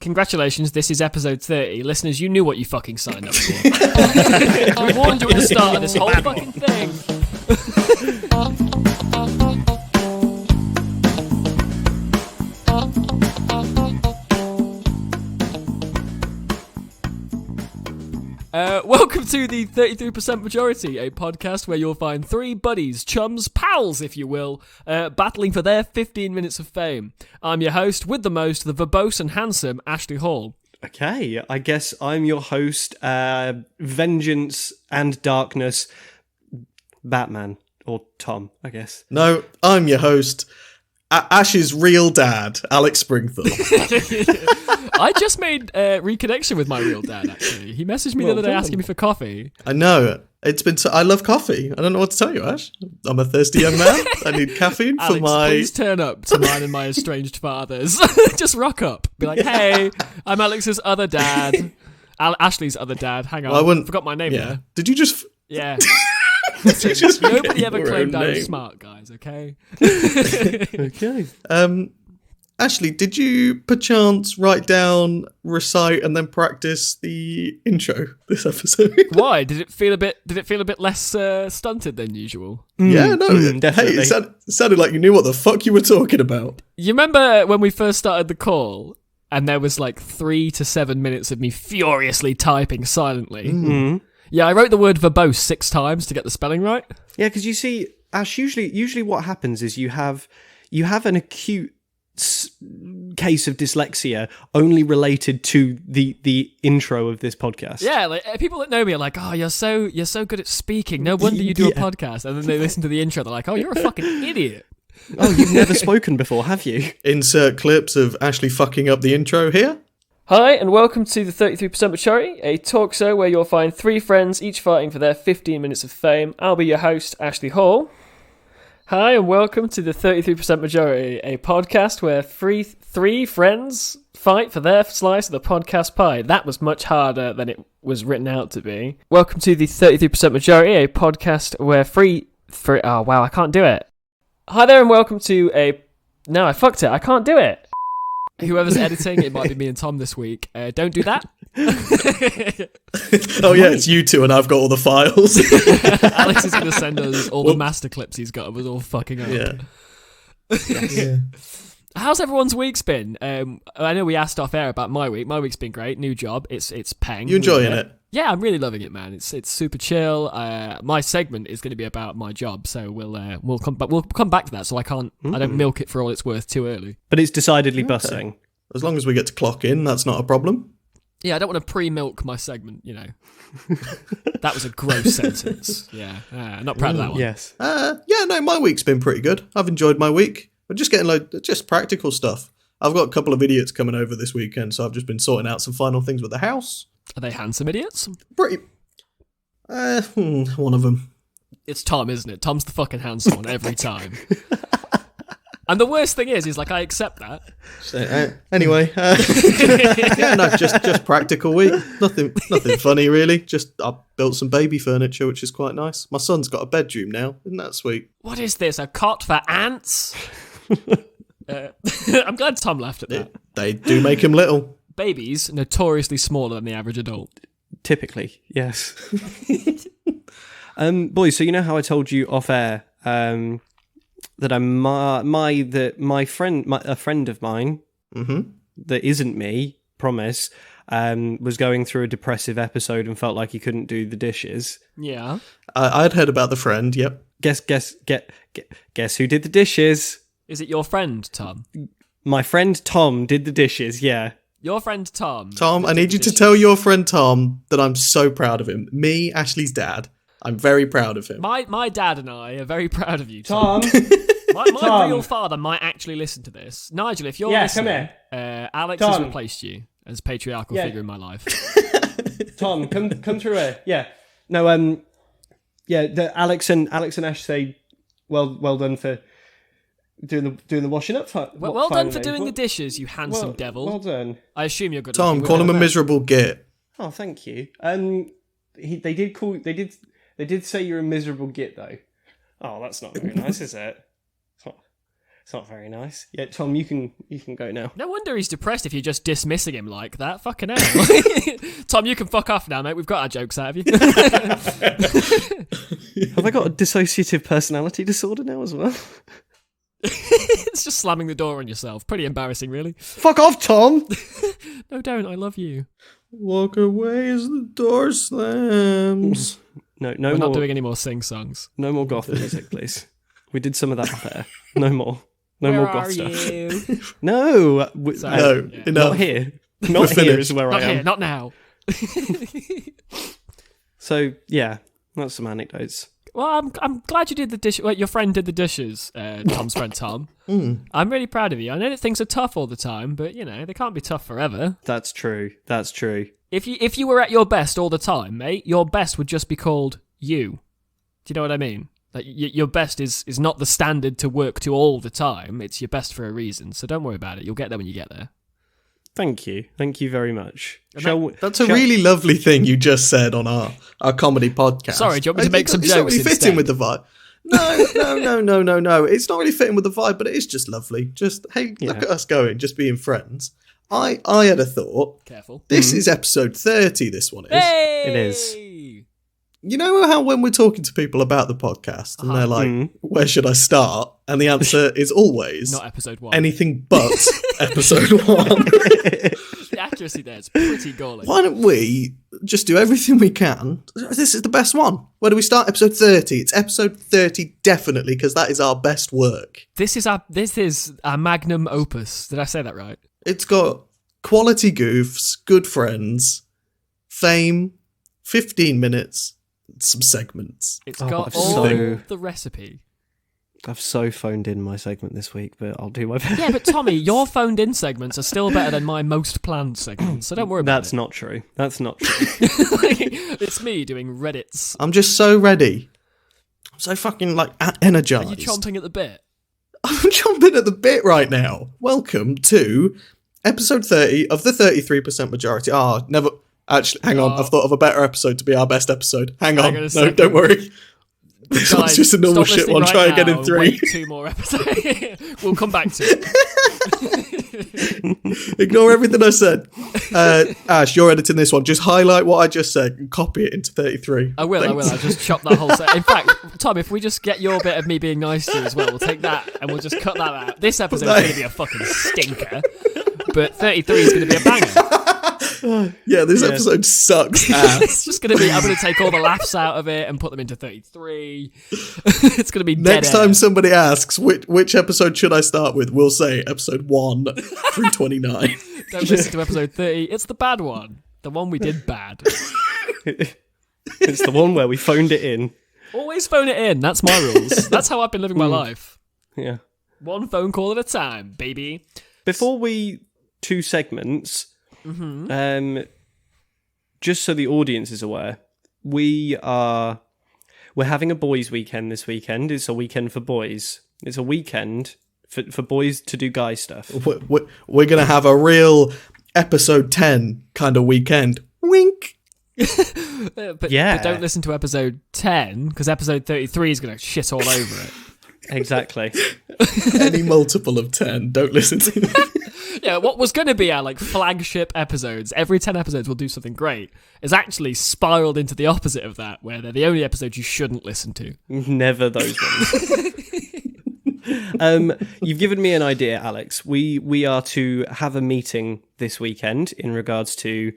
Congratulations, this is episode 30. Listeners, you knew what you fucking signed up for. We warned you at the start of this whole fucking thing. Welcome to the 33% Majority, a podcast where you'll find three buddies, chums, pals, if you will, battling for their 15 minutes of fame. I'm your host, with the most, the verbose and handsome Ashley Hall. Okay, I guess I'm your host, Vengeance and Darkness, Batman, or Tom, I guess. No, I'm your host, Ash's real dad, Alex Springthorpe. I just made a reconnection with my real dad, actually. He messaged me the other day asking me for coffee. I know. It's been. I love coffee. I don't know what to tell you, Ash. I'm a thirsty young man. I need caffeine for Alex, my... please turn up to mine and my estranged fathers. Just rock up. Be like, hey, I'm Alex's other dad. Ashley's other dad. Hang on. Well, forgot my name there. Did you just... Yeah. just Nobody ever your claimed own I was name? smart, guys, okay? Okay. Ashley, did you perchance write down, recite, and then practice the intro this episode? Why? Did it feel a bit less stunted than usual? Yeah, no. definitely. Hey, it sounded like you knew what the fuck you were talking about. You remember when we first started the call and there was like 3 to 7 minutes of me furiously typing silently? Mm-hmm. Yeah, I wrote the word verbose 6 times to get the spelling right. Yeah, because you see, Ash, usually what happens is you have an acute case of dyslexia only related to the intro of this podcast. Yeah, like people that know me are like, "Oh, you're so good at speaking. No wonder you do a podcast." And then they listen to the intro, they're like, "Oh, you're a fucking idiot." Oh, you've never spoken before, have you? Insert clips of Ashley fucking up the intro here. Hi, and welcome to the 33% Majority, a talk show where you'll find 3 friends, each fighting for their 15 minutes of fame. I'll be your host, Ashley Hall. Hi, and welcome to the 33% Majority, a podcast where three friends fight for their slice of the podcast pie. That was much harder than it was written out to be. Welcome to the 33% Majority, a podcast where oh wow, I can't do it. Hi there, and welcome to no, I fucked it, I can't do it. Whoever's editing, it might be me and Tom this week. Don't do that. Oh yeah, it's you two and I've got all the files. Alex is going to send us all the master clips he's got of us all fucking up. Yeah. How's everyone's week's been? I know we asked off air about my week. My week's been great. New job. It's peng. You enjoying it? Yeah, I'm really loving it, man. It's super chill. My segment is going to be about my job, so we'll come back to that. So I don't milk it for all it's worth too early. But it's decidedly bussing. As long as we get to clock in, that's not a problem. Yeah, I don't want to pre-milk my segment, you know. That was a gross sentence. Yeah, not proud of that one. Yes. Yeah, no, my week's been pretty good. I've enjoyed my week. We're just getting just practical stuff. I've got a couple of idiots coming over this weekend, so I've just been sorting out some final things with the house. Are they handsome idiots? Pretty. One of them. It's Tom, isn't it? Tom's the fucking handsome one every time. And the worst thing is like, I accept that. So, anyway, yeah, no, just practical week. Nothing funny really. Just I built some baby furniture, which is quite nice. My son's got a bedroom now. Isn't that sweet? What is this? A cot for ants? I'm glad Tom laughed at that. They do make him little. Babies notoriously smaller than the average adult. Typically, yes. Boys, so you know how I told you off air that a friend of mine that isn't me, promise, was going through a depressive episode and felt like he couldn't do the dishes. Yeah. I'd heard about the friend. Yep. Guess who did the dishes? Is it your friend, Tom? My friend Tom did the dishes. Yeah. Your friend Tom. Tom, I need you to tell your friend Tom that I'm so proud of him. Me, Ashley's dad. I'm very proud of him. My dad and I are very proud of you, Tom. My Tom. real father might actually listen to this. Nigel, if you're listening, come here. Alex has replaced you as patriarchal figure in my life. Tom, come through here. Yeah. No. Yeah. Alex and Ash say, well done for doing the washing up. Well done for doing the dishes, you handsome devil. Well done. I assume you're good. Tom, call him a miserable git. Oh, thank you. They did say you're a miserable git though. Oh, that's not very nice, is it? It's not very nice. Yeah, Tom, you can go now. No wonder he's depressed if you're just dismissing him like that. Fucking hell. Tom, you can fuck off now, mate. We've got our jokes out of you. Have I got a dissociative personality disorder now as well? It's just slamming the door on yourself. Pretty embarrassing, really. Fuck off, Tom! No, don't. I love you. Walk away as the door slams. No, We're more. not doing any more sing-songs. No more goth music, please. We did some of that there. No more. No Where more are goth stuff. you? No, Sorry. No, Yeah. enough. not here. We're Not here finished. is where Not I am. here, not now. So yeah, that's some anecdotes. Well, I'm glad you did the dish. Well, your friend did the dishes, Tom's friend Tom. I'm really proud of you. I know that things are tough all the time, but you know they can't be tough forever. That's true. That's true. If you were at your best all the time, mate, your best would just be called you. Do you know what I mean? Like your best is not the standard to work to all the time. It's your best for a reason. So don't worry about it. You'll get there when you get there. Thank you. Thank you very much. That's a really lovely thing you just said on our comedy podcast. Sorry, do you want me to make some It's not jokes really fitting instead? with the vibe. No. It's not really fitting with the vibe, but it is just lovely. Just, hey, look at us going, just being friends. I had a thought. Careful. This is episode 30, this one is. Hey! It is. You know how when we're talking to people about the podcast and they're like, where should I start? And the answer is always Not episode 1. anything but episode 1. The accuracy there is pretty galling. Why don't we just do everything we can? This is the best one. Where do we start? Episode 30. It's episode 30 definitely because that is our best work. This is our magnum opus. Did I say that right? It's got quality goofs, good friends, fame, 15 minutes, some segments. It's Oh, got I've all so- the recipe. I've so phoned in my segment this week, but I'll do my best. Yeah, but Tommy, your phoned in segments are still better than my most planned segments, so don't worry about That's it. not true. That's not true. It's me doing Reddits. I'm just so ready. I'm so fucking energized. Are you chomping at the bit? I'm chomping at the bit right now. Welcome to episode 30 of the 33% majority. Never. Actually, hang on. I've thought of a better episode to be our best episode. Hang on. on a No, second. don't worry. It's Guys, just a normal stop shit listening one. right Try now again in and 3. wait 2 more episodes. We'll come back to it. Ignore everything I said. Ash, you're editing this one. Just highlight what I just said and copy it into 33. I will. I'll just chop that whole set. In fact, Tom, if we just get your bit of me being nice to you as well, we'll take that and we'll just cut that out. This episode's going to be a fucking stinker, but 33 is going to be a banger. Yeah, this episode sucks ass. It's just going to be, I'm going to take all the laughs out of it and put them into 33. It's going to be dead Next air. time somebody asks which episode should I start with, we'll say episode 1 through 29. Don't listen to episode 30. It's the bad one. The one we did bad. It's the one where we phoned it in. Always phone it in. That's my rules. That's how I've been living my life. Yeah. One phone call at a time, baby. Before we 2 segments, just so the audience is aware, we're having a boys' weekend this weekend. It's a weekend for boys. It's a weekend for boys to do guy stuff. We're going to have a real episode 10 kind of weekend. Wink. But Yeah. don't listen to episode 10, because episode 33 is going to shit all over it. Exactly. Any multiple of 10. Don't listen to it. Yeah, what was going to be our flagship episodes, every 10 episodes we'll do something great, is actually spiraled into the opposite of that, where they're the only episodes you shouldn't listen to. Never those ones. You've given me an idea, Alex. We are to have a meeting this weekend in regards to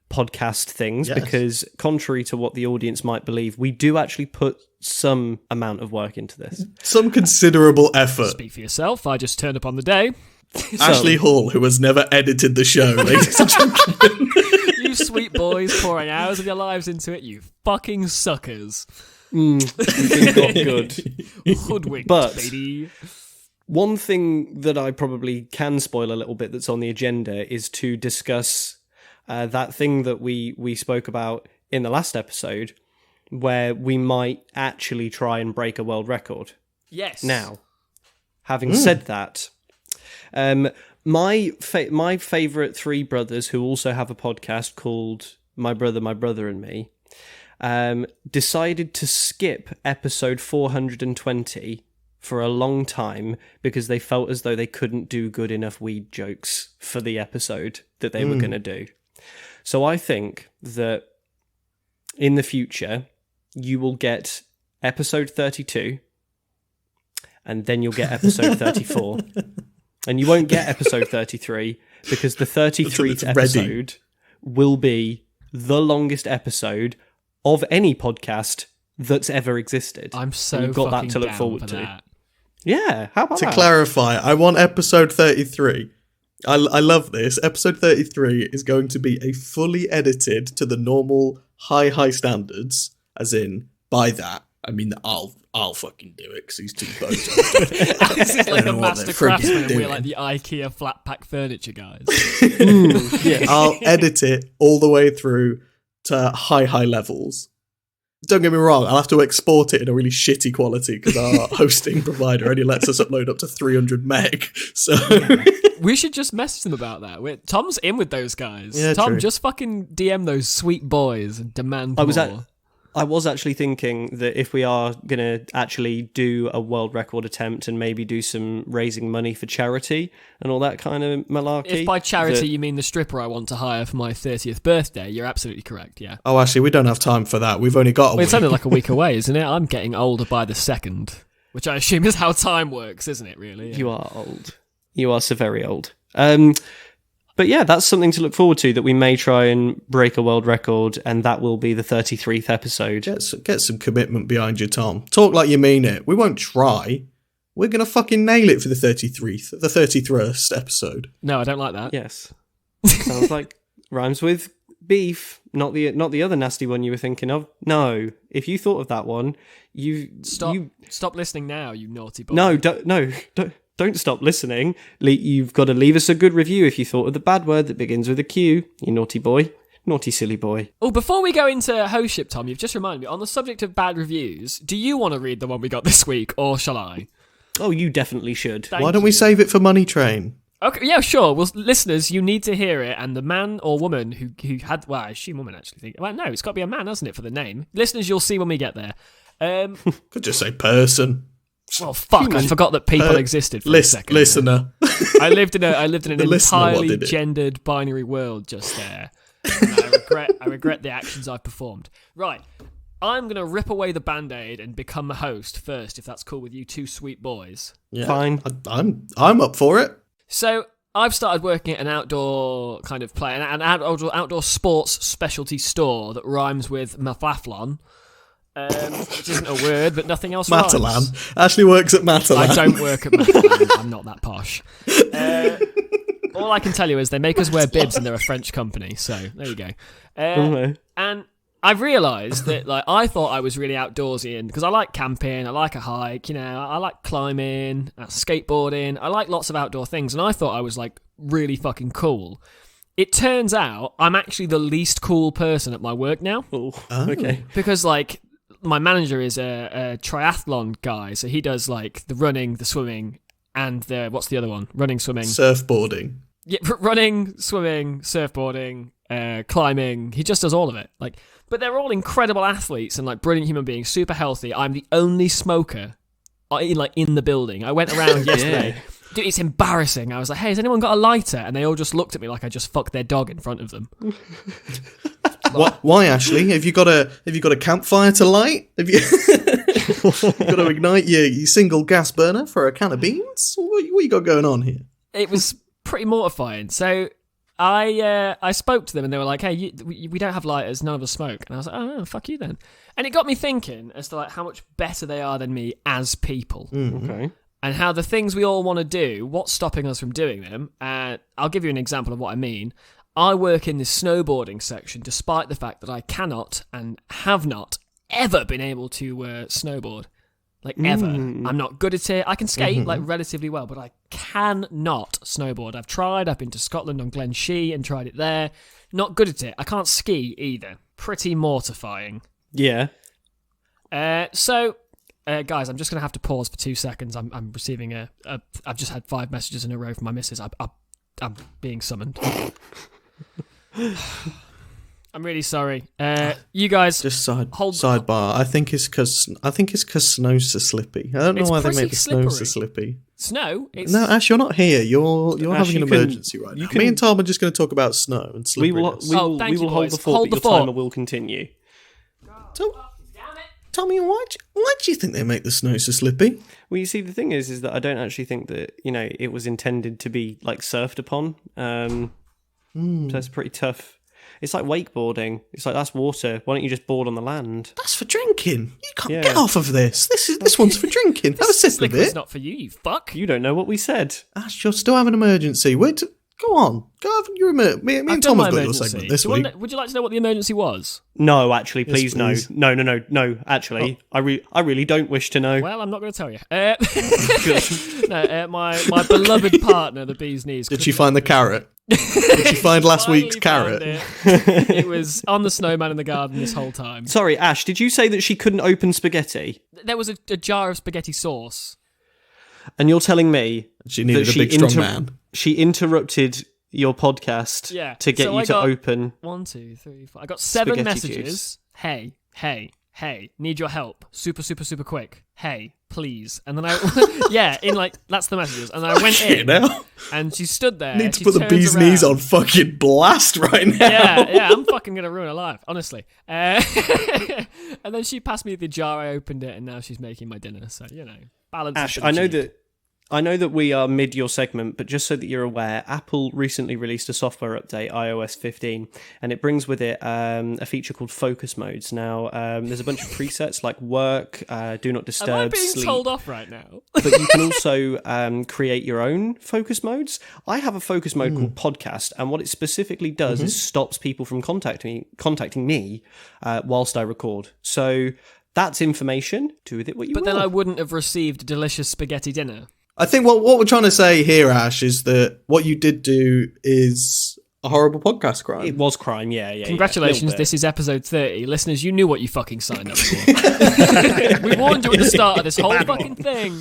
podcast things, Yes. because contrary to what the audience might believe, we do actually put some amount of work into this. Some considerable effort. Speak for yourself, I just turned up on the day. Ashley Hall, who has never edited the show, ladies and gentlemen. You sweet boys pouring hours of your lives into it, you fucking suckers. We've been got good. Hoodwinked, But- baby. One thing that I probably can spoil a little bit that's on the agenda is to discuss that thing that we spoke about in the last episode, where we might actually try and break a world record. Yes. Now, having said that, my favourite 3 brothers who also have a podcast called My Brother and Me decided to skip episode 420 for a long time because they felt as though they couldn't do good enough weed jokes for the episode that they were going to do. So I think that in the future, you will get episode 32, and then you'll get episode 34. And you won't get episode 33 because the 33th episode will be the longest episode of any podcast that's ever existed. I'm so you've got fucking that to look down forward for to. that. Yeah, how about that? To clarify, I want episode 33. I love this. Episode 33 is going to be a fully edited to the normal high standards, as in, by that, I mean that I'll fucking do it because he's too bozo. This is like a master craftsman and we're doing. like the IKEA flat pack furniture guys. Yeah. I'll edit it all the way through to high levels. Don't get me wrong, I'll have to export it in a really shitty quality because our hosting provider only lets us upload up to 300 meg. So We should just message them about that. Tom's in with those guys. Yeah, Tom, true. just fucking DM those sweet boys and demand more. I was actually thinking that if we are going to actually do a world record attempt and maybe do some raising money for charity and all that kind of malarkey. If by charity you mean the stripper I want to hire for my 30th birthday, you're absolutely correct, yeah. oh, actually, we don't have time for that. We've only got a Well, it's week. only like a week away, isn't it? I'm getting older by the second, which I assume is how time works, isn't it, really? Yeah. You are old. You are so very old. But yeah, that's something to look forward to, that we may try and break a world record, and that will be the 33th episode. Get some commitment behind you, Tom. Talk like you mean it. We won't try. We're going to fucking nail it for the 33rd episode. No, I don't like that. Yes. Sounds like rhymes with beef, not the other nasty one you were thinking of. No, if you thought of that one, Stop listening now, you naughty boy. Don't stop listening. You've got to leave us a good review if you thought of the bad word that begins with a Q, you naughty boy. Naughty silly boy. Oh, before we go into hostship, Tom, you've just reminded me, on the subject of bad reviews, do you want to read the one we got this week, or shall I? Oh, you definitely should. Why don't we save it for Money Train? Okay, yeah, sure. Well, listeners, you need to hear it, and the man or woman who had... Well, I assume woman, actually. Well, no, it's got to be a man, hasn't it, for the name? Listeners, you'll see when we get there. Could just say person. Well, fuck, I forgot that people existed for a second. Listener. I lived in an The listener, what entirely did it? gendered binary world just there. And I regret the actions I've performed. Right, I'm going to rip away the Band-Aid and become the host first, if that's cool with you two sweet boys. Yeah, Fine. I'm up for it. So, I've started working at an outdoor kind of play, an outdoor sports specialty store that rhymes with mathlaflon. Which isn't a word, but nothing else rhymes. Matalan. Ashley works at Matalan. I don't work at Matalan. I'm not that posh. All I can tell you is they make us wear bibs and they're a French company, so there you go. And I've realised that I thought I was really outdoorsy, and because I like camping, I like a hike, I like climbing, skateboarding, I like lots of outdoor things, and I thought I was really fucking cool. It turns out I'm actually the least cool person at my work now. Oh, okay. Because my manager is a triathlon guy, so he does the running, the swimming, and what's the other one? Running, swimming, Surfboarding. Yeah, running, swimming, surfboarding, climbing. He just does all of it. But they're all incredible athletes and brilliant human beings, super healthy. I'm the only smoker in the building. I went around yesterday. Yeah. Dude, it's embarrassing. I was like, hey, has anyone got a lighter? And they all just looked at me like I just fucked their dog in front of them. Why, Ashley? Have you got a campfire to light? Have you got to ignite your single gas burner for a can of beans? What you got going on here? It was pretty mortifying. So I spoke to them and they were like, hey, we don't have lighters, none of us smoke. And I was like, oh, fuck you then. And it got me thinking as to how much better they are than me as people. Okay. And how the things we all want to do, what's stopping us from doing them? I'll give you an example of what I mean. I work in this snowboarding section despite the fact that I cannot and have not ever been able to snowboard. Ever. I'm not good at it. I can skate relatively well, but I cannot snowboard. I've tried. I've been to Scotland on Glen Shee and tried it there. Not good at it. I can't ski either. Pretty mortifying. Yeah. So, guys, I'm just going to have to pause for 2 seconds. I'm receiving I've just had 5 messages in a row from my missus. I'm being summoned. I'm really sorry. You guys, Just hold sidebar. I think it's because snow's so slippy. I don't know It's why they pretty make the snow so slippery. slippy. Snow. It's, No, Ash, you're not here. You're Ash, having an you can- emergency right you now. can- Me and Tom are just going to talk about snow and We will, slipperiness. we Oh, will, thank we you, will hold boys. the fort, Hold but the your fort. timer will continue. Tommy, why do you think they make the snow so slippy? Well, you see, the thing is that I don't actually think that, it was intended to be, surfed upon. So it's pretty tough. It's like wakeboarding. It's like, that's water. Why don't you just board on the land? That's for drinking. You can't Yeah. get off of this. This one's for drinking. Have a sip of liquid's it. not for you, you fuck. You don't know what we said. Ash, you'll still have an emergency. Wait, go on. Go have your emergency. Me I've and done Tom my have got your emergency. segment this Do you week. want- would you like to know what the emergency was? No, actually, please, please. no. No, actually. I really don't wish to know. Well, I'm not going to tell you. No, my beloved partner, the bee's knees. Did she find the carrot? Did she find last week's Finally carrot? found It was on the snowman in the garden this whole time. Sorry, Ash, did you say that she couldn't open spaghetti? There was a jar of spaghetti sauce. And you're telling me She needed that a big, strong man. she interrupted your podcast Yeah, to get so you I to got- open... 1, 2, 3, 4. I got 7 Spaghetti messages. juice. Hey, need your help. Super quick. Hey, please. And then that's the messages. And I went in, Now and she stood there. need to she put the turns bee's knees around. on fucking blast right now. Yeah, I'm fucking gonna ruin her life, honestly. And then she passed me the jar, I opened it, and now she's making my dinner. So, balance. has Ash, been I know achieved. that we are mid your segment, but just so that you're aware, Apple recently released a software update, iOS 15, and it brings with it a feature called Focus Modes. Now, there's a bunch of presets like work, do not disturb, Am I being sleep, told off right now? but you can also create your own focus modes. I have a focus mode called Podcast, and what it specifically does is stops people from contacting me whilst I record. So that's information. Do with it what you But will. then I wouldn't have received delicious spaghetti dinner. I think what we're trying to say here, Ash, is that what you did do is a horrible podcast crime. It was crime, yeah. Congratulations, Yeah, this is episode 30. Listeners, you knew what you fucking signed up for. We warned you at the start of this whole fucking thing.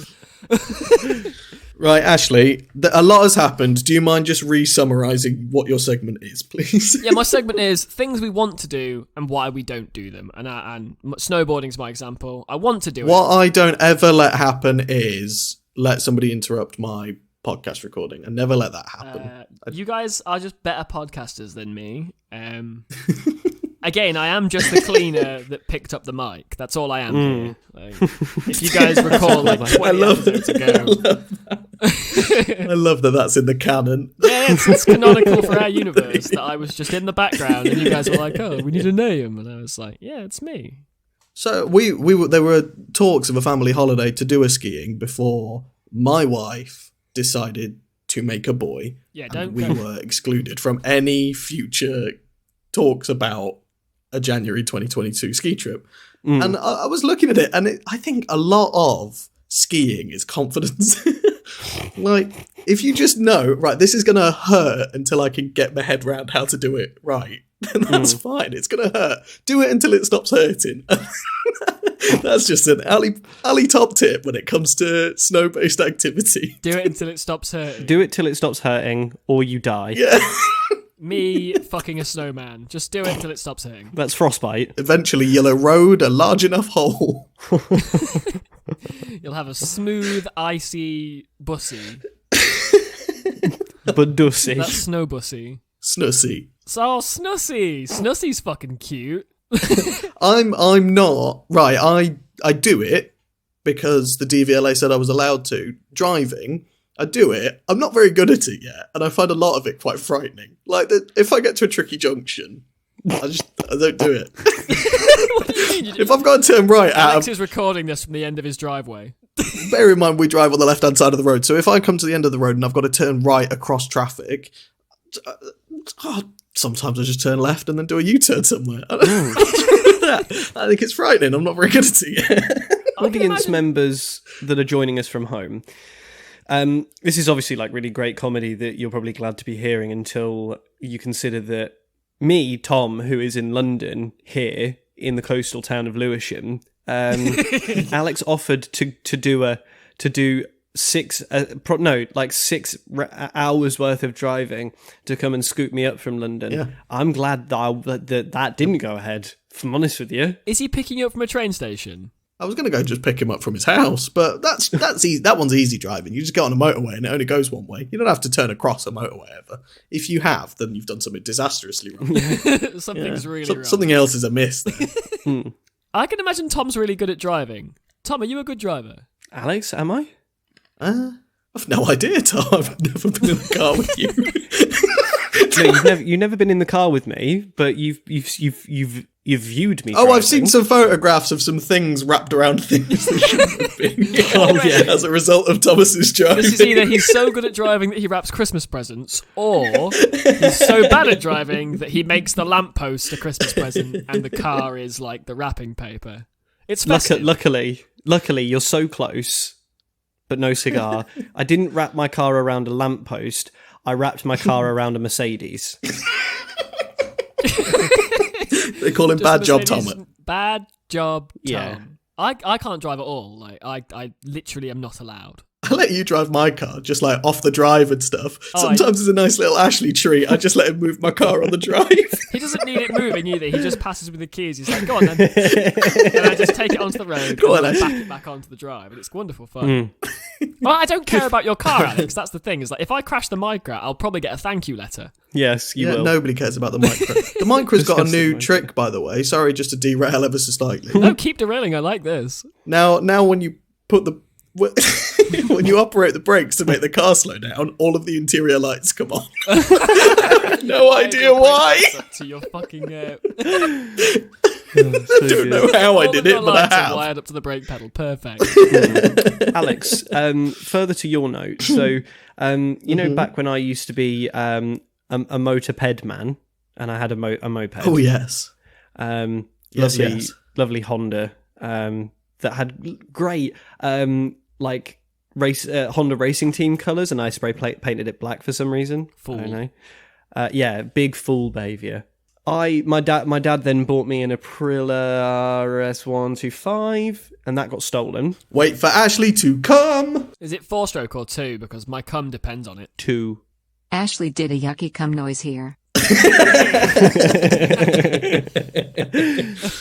Right, Ashley, a lot has happened. Do you mind just re-summarising what your segment is, please? Yeah, my segment is things we want to do and why we don't do them. And snowboarding's my example. I want to do it. What I don't ever let happen is let somebody interrupt my podcast recording. I never let that happen. You guys are just better podcasters than me. Again, I am just the cleaner that picked up the mic. That's all I am here. If you guys recall, 20 episodes ago. I love that that's in the canon. Yeah, it's canonical for our universe that I was just in the background and you guys were like, oh, we need a name. And I was like, yeah, it's me. So there were talks of a family holiday to do a skiing before my wife decided to make a boy. Yeah, and we were excluded from any future talks about a January 2022 ski trip. And I was looking at it, and I think a lot of skiing is confidence. Like, if you just know, right, this is going to hurt until I can get my head around how to do it right, then that's fine. It's going to hurt. Do it until it stops hurting. That's just an Ali top tip when it comes to snow-based activity. Do it until it stops hurting. Do it till it stops hurting, or you die. Yeah. Me fucking a snowman. Just do it until it stops hurting. That's frostbite. Eventually, you'll erode a large enough hole. You'll have a smooth, icy bussy. But dussy. That's snow bussy. Snussy. So Snussy. Snussy's fucking cute. I'm not. Right, I do it because the DVLA said I was allowed to. Driving, I do it. I'm not very good at it yet, and I find a lot of it quite frightening. Like, if I get to a tricky junction, I don't do it. What do you mean? If I've got to turn right Alex out is recording this from the end of his driveway. bear in mind we drive on the left-hand side of the road, so if I come to the end of the road and I've got to turn right across traffic, sometimes I just turn left and then do a U-turn somewhere. I think it's frightening. I'm not very good at it yet. Audience members that are joining us from home. This is obviously like really great comedy that you're probably glad to be hearing until you consider that me, Tom, who is in London here in the coastal town of Lewisham, Alex offered to do 6 hours worth of driving to come and scoop me up from London. Yeah. I'm glad that didn't go ahead, if I'm honest with you. Is he picking you up from a train station? I was going to go just pick him up from his house, but that's easy. That one's easy driving. You just get on a motorway and it only goes one way. You don't have to turn across a motorway ever. If you have, then you've done something disastrously wrong. Something's really wrong. Something else is amiss there. I can imagine Tom's really good at driving. Tom, are you a good driver? Alex, am I? I've no idea, Tom. I've never been in the car with you. No, you've never been in the car with me, but you've viewed me. Oh, driving. I've seen some photographs of some things wrapped around things that shouldn't have been. As a result of Thomas's driving. This is either he's so good at driving that he wraps Christmas presents, or he's so bad at driving that he makes the lamppost a Christmas present and the car is like the wrapping paper. It's festive. Luckily, you're so close, but no cigar. I didn't wrap my car around a lamppost. I wrapped my car around a Mercedes. They call him Bad Job Tom. Bad job, Tom. Yeah. I can't drive at all. Like I literally am not allowed. I let you drive my car, just like off the drive and stuff. Oh, Sometimes it's a nice little Ashley treat. I just let him move my car on the drive. He doesn't need it moving either. He just passes with the keys. He's like, go on then. And I just take it onto the road and then back it back onto the drive. And it's wonderful fun. Well, I don't care about your car, Alex. That's the thing. Is like if I crash the Micra, I'll probably get a thank you letter. Yes, you will. Nobody cares about the Micra. The Micra's got a new trick, by the way. Sorry, just to derail ever so slightly. No, keep derailing. I like this. Now when you put the... when you operate the brakes to make the car slow down, all of the interior lights come on. No idea why. To your fucking. I don't know how I did it, but I have. Wired up to the brake pedal. Perfect. Alex, further to your note. So, you know, back when I used to be a motoped man, and I had a moped. Oh yes. Yes. Lovely Honda. That had great Honda racing team colours, and I painted it black for some reason. Fool. I don't know. Big fool behaviour. My dad then bought me an Aprilia RS125, and that got stolen. Wait for Ashley to come. Is it 4-stroke or 2? Because my cum depends on it. 2. Ashley did a yucky cum noise here.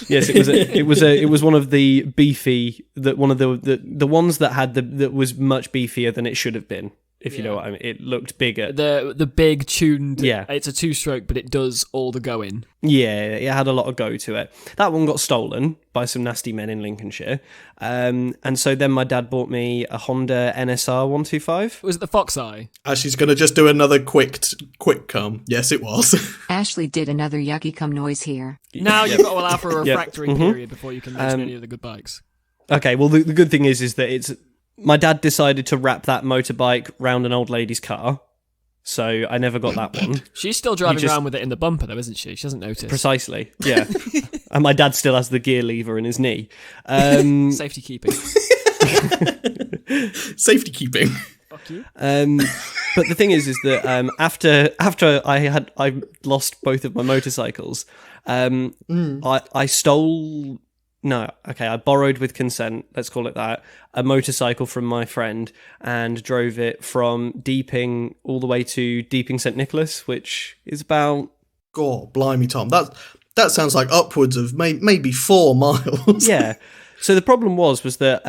Yes, it was one of the beefy one of the ones that was much beefier than it should have been. If you know what I mean, it looked bigger. The big tuned. Yeah, it's a 2-stroke, but it does all the going. Yeah, it had a lot of go to it. That one got stolen by some nasty men in Lincolnshire, and so then my dad bought me a Honda NSR 125. Was it the Fox Eye? Ashley's going to just do another quick come. Yes, it was. Ashley did another yucky cum noise here. Now you've got to allow for a refractory period before you can mention any of the good bikes. Okay, well the good thing is that it's. My dad decided to wrap that motorbike round an old lady's car, so I never got that one. She's still driving around with it in the bumper, though, isn't she? She doesn't notice. Precisely, yeah. And my dad still has the gear lever in his knee. Safety keeping. Safety keeping. Fuck you. But the thing is that after I lost both of my motorcycles, I stole. No, okay, I borrowed with consent, let's call it that, a motorcycle from my friend and drove it from Deeping all the way to Deeping St Nicholas, which is about... God, blimey, Tom. That sounds like upwards of maybe 4 miles. Yeah. So the problem was that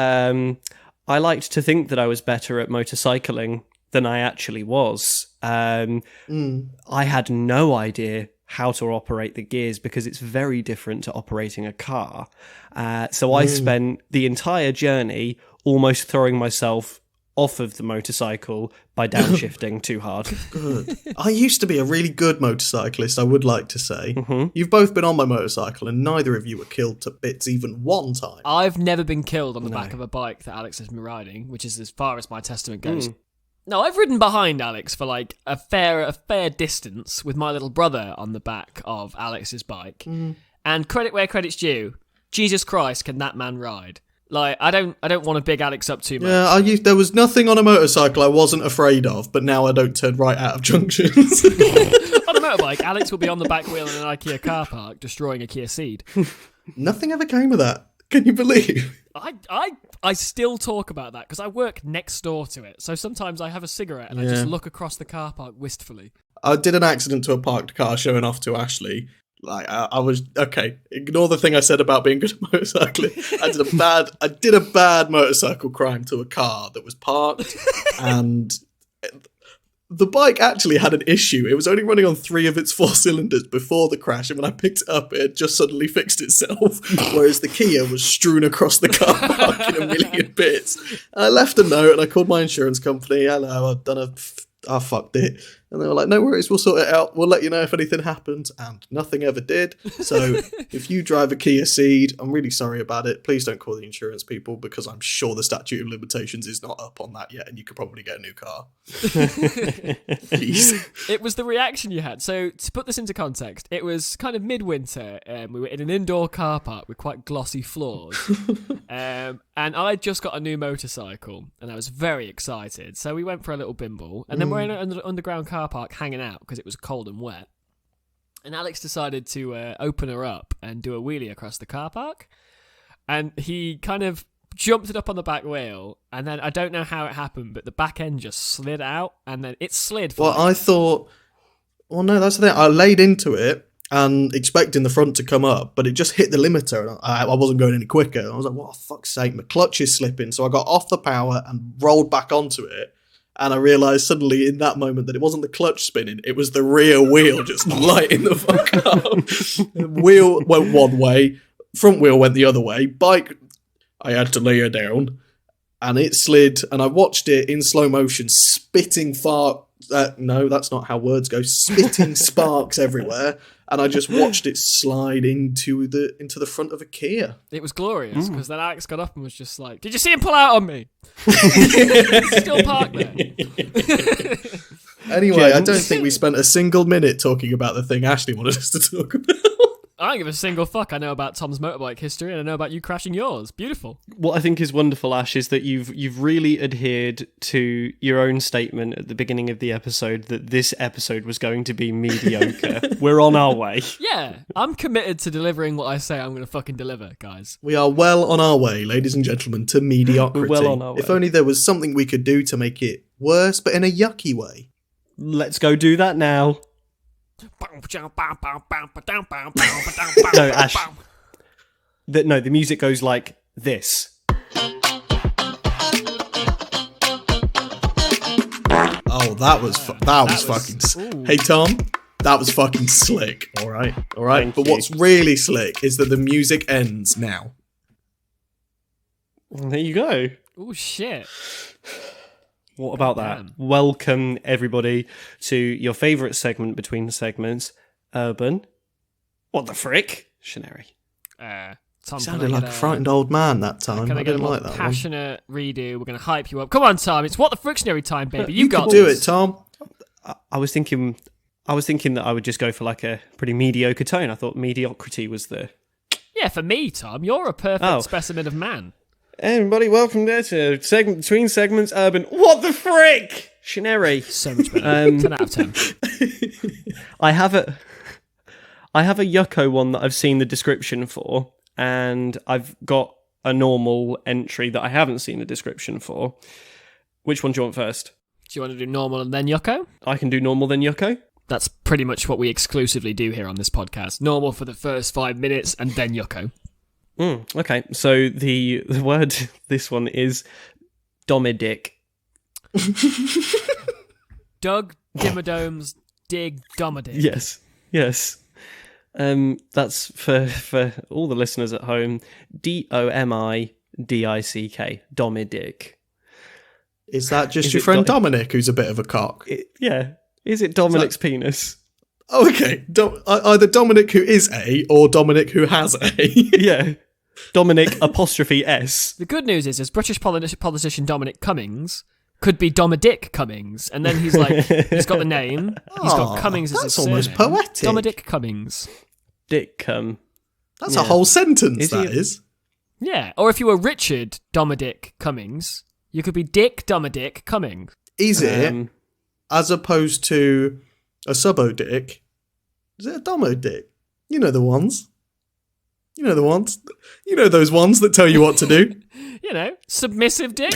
I liked to think that I was better at motorcycling than I actually was. I had no idea how to operate the gears because it's very different to operating a car. So I spent the entire journey almost throwing myself off of the motorcycle by downshifting too hard. Good. I used to be a really good motorcyclist, I would like to say. Mm-hmm. You've both been on my motorcycle and neither of you were killed to bits even one time. I've never been killed on the back of a bike that Alex has been riding, which is as far as my testament goes. No, I've ridden behind Alex for like a fair distance with my little brother on the back of Alex's bike. And credit where credit's due, Jesus Christ, can that man ride? Like, I don't want to big Alex up too much. Yeah, there was nothing on a motorcycle I wasn't afraid of, but now I don't turn right out of junctions. On a motorbike, Alex will be on the back wheel in an IKEA car park destroying a Kia Ceed. Nothing ever came of that. Can you believe? I still talk about that because I work next door to it. So sometimes I have a cigarette and I just look across the car park wistfully. I did an accident to a parked car showing off to Ashley. Like I was okay. Ignore the thing I said about being good at motorcycling. I did a bad motorcycle crime to a car that was parked, and the bike actually had an issue. It was only running on 3 of its 4 cylinders before the crash, and when I picked it up, it had just suddenly fixed itself, whereas the Kia was strewn across the car park in a million bits. And I left a note, and I called my insurance company. Hello, I fucked it. And they were like, no worries, we'll sort it out. We'll let you know if anything happens. And nothing ever did. So if you drive a Kia Ceed, I'm really sorry about it. Please don't call the insurance people because I'm sure the statute of limitations is not up on that yet and you could probably get a new car. Please. It was the reaction you had. So to put this into context, it was kind of midwinter. We were in an indoor car park with quite glossy floors. And I just got a new motorcycle and I was very excited. So we went for a little bimble and then we're in an underground car park hanging out because it was cold and wet. And Alex decided to open her up and do a wheelie across the car park. And he kind of jumped it up on the back wheel. And then I don't know how it happened, but the back end just slid out and then it slid. I thought, well, no, that's the thing. I laid into it and expecting the front to come up, but it just hit the limiter and I wasn't going any quicker. I was like, what, for fuck's sake, my clutch is slipping. So I got off the power and rolled back onto it. And I realised suddenly in that moment that it wasn't the clutch spinning, it was the rear wheel just lighting the fuck up. Wheel went one way, front wheel went the other way. Bike, I had to lay her down, and it slid, and I watched it in slow motion, spitting no, that's not how words go. Spitting sparks everywhere, and I just watched it slide into the front of a Kia. It was glorious because then Alex got up and was just like, "Did you see him pull out on me?" Still parked there. Anyway, I don't think we spent a single minute talking about the thing Ashley wanted us to talk about. I don't give a single fuck. I know about Tom's motorbike history and I know about you crashing yours. Beautiful. What I think is wonderful, Ash, is that you've really adhered to your own statement at the beginning of the episode that this episode was going to be mediocre. We're on our way. Yeah, I'm committed to delivering what I say I'm going to fucking deliver, guys. We are well on our way, ladies and gentlemen, to mediocrity. We're well on our way. If only there was something we could do to make it worse, but in a yucky way. Let's go do that now. No, Ash. The music goes like this. Oh, that was fucking. Hey, Tom, that was fucking slick. All right. Thank you. What's really slick is that the music ends now. Well, there you go. Oh shit. What about that? Welcome, everybody, to your favourite segment between the segments, Urban. What the frick? Shineri. Tom, Sounded like a frightened old man that time. I didn't like that passionate redo. We're going to hype you up. Come on, Tom. It's what the frictionary time, baby. You got do this. it, Tom. I was thinking that I would just go for like a pretty mediocre tone. I thought mediocrity was the... Yeah, for me, Tom, you're a perfect specimen of man. Everybody, welcome there to segment between segments, Urban. What the frick? Shineri. So much better. 10 out of 10. I have a Yucko one that I've seen the description for, and I've got a normal entry that I haven't seen the description for. Which one do you want first? Do you want to do normal and then Yucko? I can do normal then Yucko. That's pretty much what we exclusively do here on this podcast. Normal for the first 5 minutes and then Yucko. Okay, so the word this one is Domedic. Doug Dimmadome's Dig Domedic. Yes. That's for all the listeners at home. Domiddick. Domedic. Is that just your friend Dominic, who's a bit of a cock? Yeah. Is it Dominic's penis? Oh, okay. Either Dominic who is A or Dominic who has A. Yeah. Dominic apostrophe S. The good news is British politician Dominic Cummings could be Domedic Cummings, and then he's like, he's got the name, he's got Cummings as his surname. That's almost poetic. Domedic Cummings. Dick That's a whole sentence, is. Yeah, or if you were Richard Domedic Cummings, you could be Dick Domedic Cummings. Is it, as opposed to a subo-dick, is it a domo-dick? You know the ones. You know the ones. You know those ones that tell you what to do. You know, submissive dick.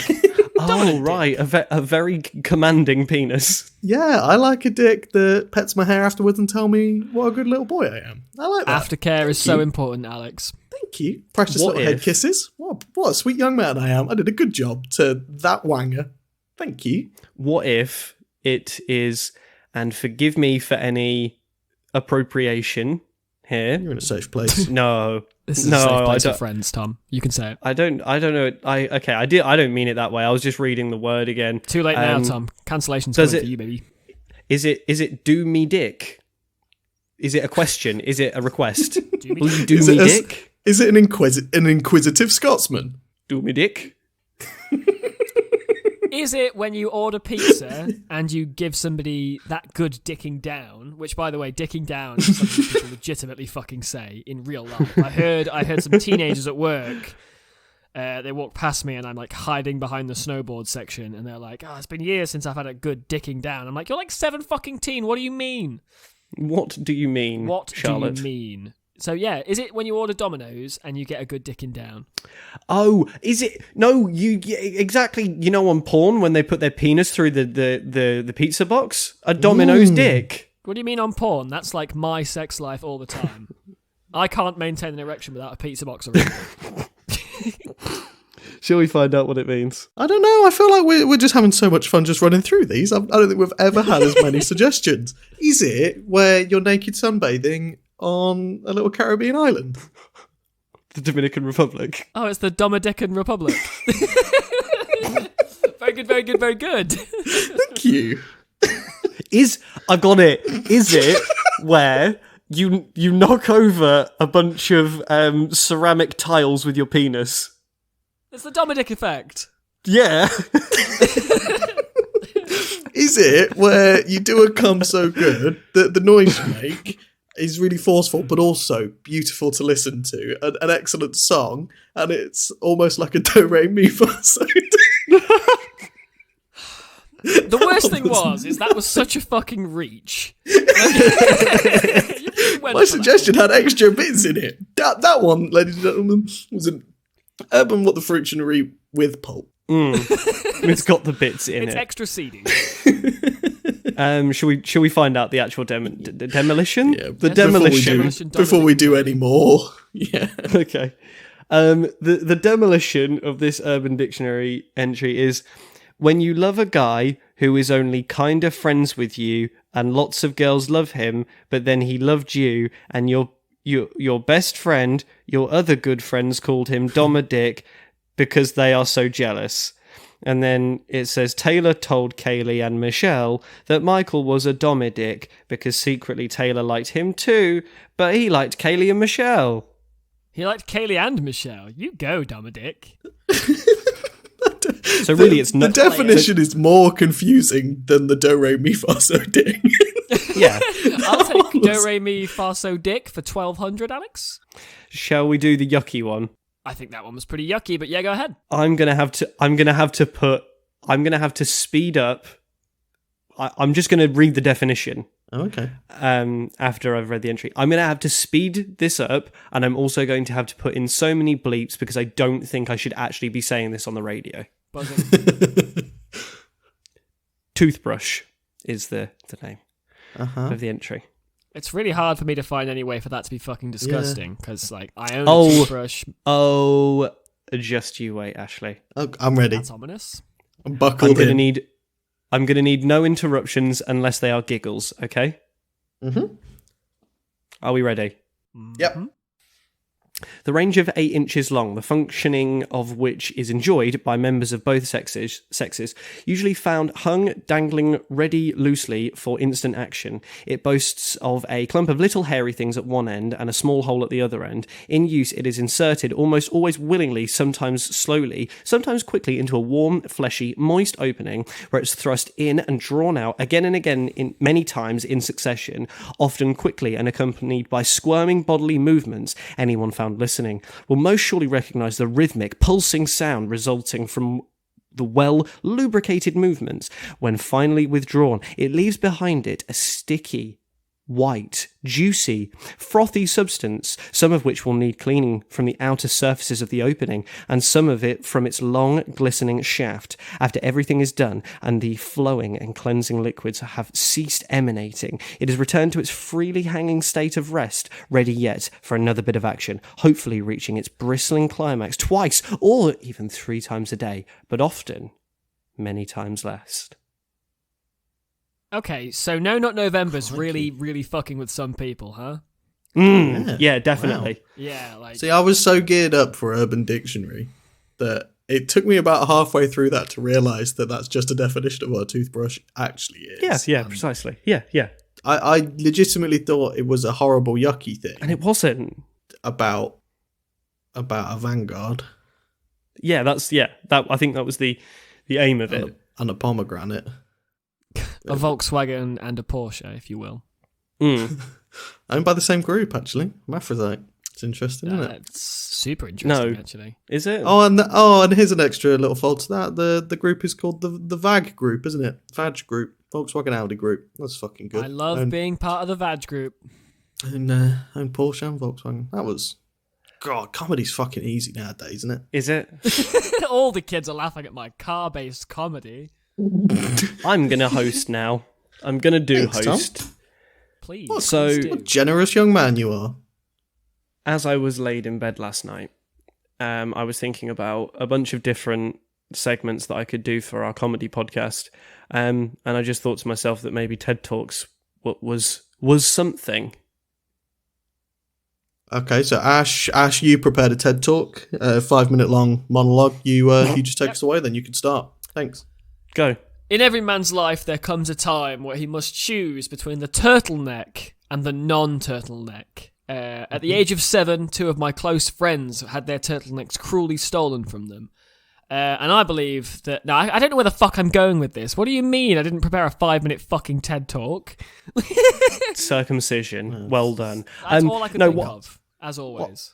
Oh, right. A very commanding penis. Yeah, I like a dick that pets my hair afterwards and tell me what a good little boy I am. I like that. Aftercare is so important, Alex. Thank you. Precious What little head if- kisses. What a sweet young man I am. I did a good job to that wanger. Thank you. What if it is, and forgive me for any appropriation here. You're in a safe place. No. This is No, a safe I place for don't- friends, Tom. You can say it. I don't know. I don't mean it that way. I was just reading the word again. Too late now, Um, Tom. Cancellation's does coming it- for you, baby. Is it do me dick? Is it a question? Is it a request? Do me Will you do Is me it a- dick? Is it an inquisitive Scotsman? Do me dick? Is it when you order pizza and you give somebody that good dicking down? Which, by the way, dicking down is something people legitimately fucking say in real life. I heard some teenagers at work. They walk past me and I'm like hiding behind the snowboard section, and they're like, "Oh, it's been years since I've had a good dicking down." I'm like, "You're like 17. What do you mean? What do you mean, What Charlotte? do you mean?" So yeah, is it when you order Domino's and you get a good dicking down? Oh, is it? No, exactly. You know, on porn when they put their penis through the pizza box, a Domino's dick. What do you mean on porn? That's like my sex life all the time. I can't maintain an erection without a pizza box around. Shall we find out what it means? I don't know. I feel like we're just having so much fun just running through these. I don't think we've ever had as many suggestions. Is it where you're naked sunbathing on a little Caribbean island? The Dominican Republic. Oh, it's the Dominican Republic. Very good, very good, very good. Thank you. I've got it. Is it where you knock over a bunch of ceramic tiles with your penis? It's the Dominic effect. Yeah. Is it where you do a cum so good that the noise you make is really forceful but also beautiful to listen to, an excellent song, and it's almost like a do re mi fa so The worst thing is that was such a fucking reach. My suggestion had extra bits in it. That one, ladies and gentlemen, was an urban what the fructionary with pulp. It's got the bits in It's it. extra seedy. Shall we find out the actual demolition? Yeah, The Yes, demolition. Demolition before we do any more. Yeah. Okay. The demolition of this Urban Dictionary entry is when you love a guy who is only kinda friends with you and lots of girls love him, but then he loved you and your best friend, your other good friends called him Dom a Dick because they are so jealous. And then it says, Taylor told Kaylee and Michelle that Michael was a Dominic because secretly Taylor liked him too, but he liked Kaylee and Michelle. He liked Kaylee and Michelle. You go, Dominic. So really it's The not... definition is more confusing than the do re mi fa so ding. Yeah. I'll take Do Re Mi Fa So Dick for 1,200, Alex. Shall we do the yucky one? I think that one was pretty yucky, but yeah, go ahead. I'm gonna have to speed up. I'm just gonna read the definition. Okay. After I've read the entry, I'm gonna have to speed this up, and I'm also going to have to put in so many bleeps because I don't think I should actually be saying this on the radio. Buzzing. Toothbrush is the name of the entry. It's really hard for me to find any way for that to be fucking disgusting, because like I own Oh. a toothbrush. Oh, just you wait, Ashley. Oh, I'm ready. That's ominous. I'm I'm buckled gonna in. need no interruptions unless they are giggles. Okay. Mhm. Are we ready? Yep. The range of 8 inches long, the functioning of which is enjoyed by members of both sexes, usually found hung, dangling, ready loosely for instant action. It boasts of a clump of little hairy things at one end and a small hole at the other end. In use, it is inserted almost always willingly, sometimes slowly, sometimes quickly into a warm, fleshy, moist opening where it's thrust in and drawn out again and again in many times in succession, often quickly and accompanied by squirming bodily movements. Anyone found listening will most surely recognise the rhythmic, pulsing sound resulting from the well-lubricated movements. When finally withdrawn, it leaves behind it a sticky, white, juicy, frothy substance, some of which will need cleaning from the outer surfaces of the opening, and some of it from its long, glistening shaft. After everything is done, and the flowing and cleansing liquids have ceased emanating, it is returned to its freely hanging state of rest, ready yet for another bit of action, hopefully reaching its bristling climax twice, or even 3 times a day, but often many times less. Okay, so No Not November's really, really fucking with some people, huh? Yeah, definitely. Wow. Yeah, like... See, I was so geared up for Urban Dictionary that it took me about halfway through that to realise that that's just a definition of what a toothbrush actually is. Yeah, precisely. Yeah. I legitimately thought it was a horrible, yucky thing. And it wasn't. About a Vanguard. Yeah, I think that was the aim of it. And a pomegranate. A Volkswagen and a Porsche, if you will. Owned by the same group, actually. Maphrodite. It's interesting, isn't it? It's super interesting, actually. Is it? And here's an extra little fault to that. The group is called the VAG group, isn't it? VAG group. Volkswagen Audi group. That's fucking good. I love being part of the VAG group. And Porsche and Volkswagen. That was... God, comedy's fucking easy nowadays, isn't it? Is it? All the kids are laughing at my car-based comedy. I'm going to host now. I'm going to do Thanks, host. Tom. Please. What a generous young man you are. As I was laid in bed last night, I was thinking about a bunch of different segments that I could do for our comedy podcast. And I just thought to myself that maybe TED Talks was something. Okay, so Ash, you prepared a TED Talk, 5-minute long monologue. You just take us away, then you can start. Thanks. Go. In every man's life, there comes a time where he must choose between the turtleneck and the non-turtleneck. At the age of 7, 2 of my close friends had their turtlenecks cruelly stolen from them. And I believe that... Now, I don't know where the fuck I'm going with this. What do you mean I didn't prepare a 5-minute fucking TED Talk? Circumcision. Well done. That's all I could think of, as always.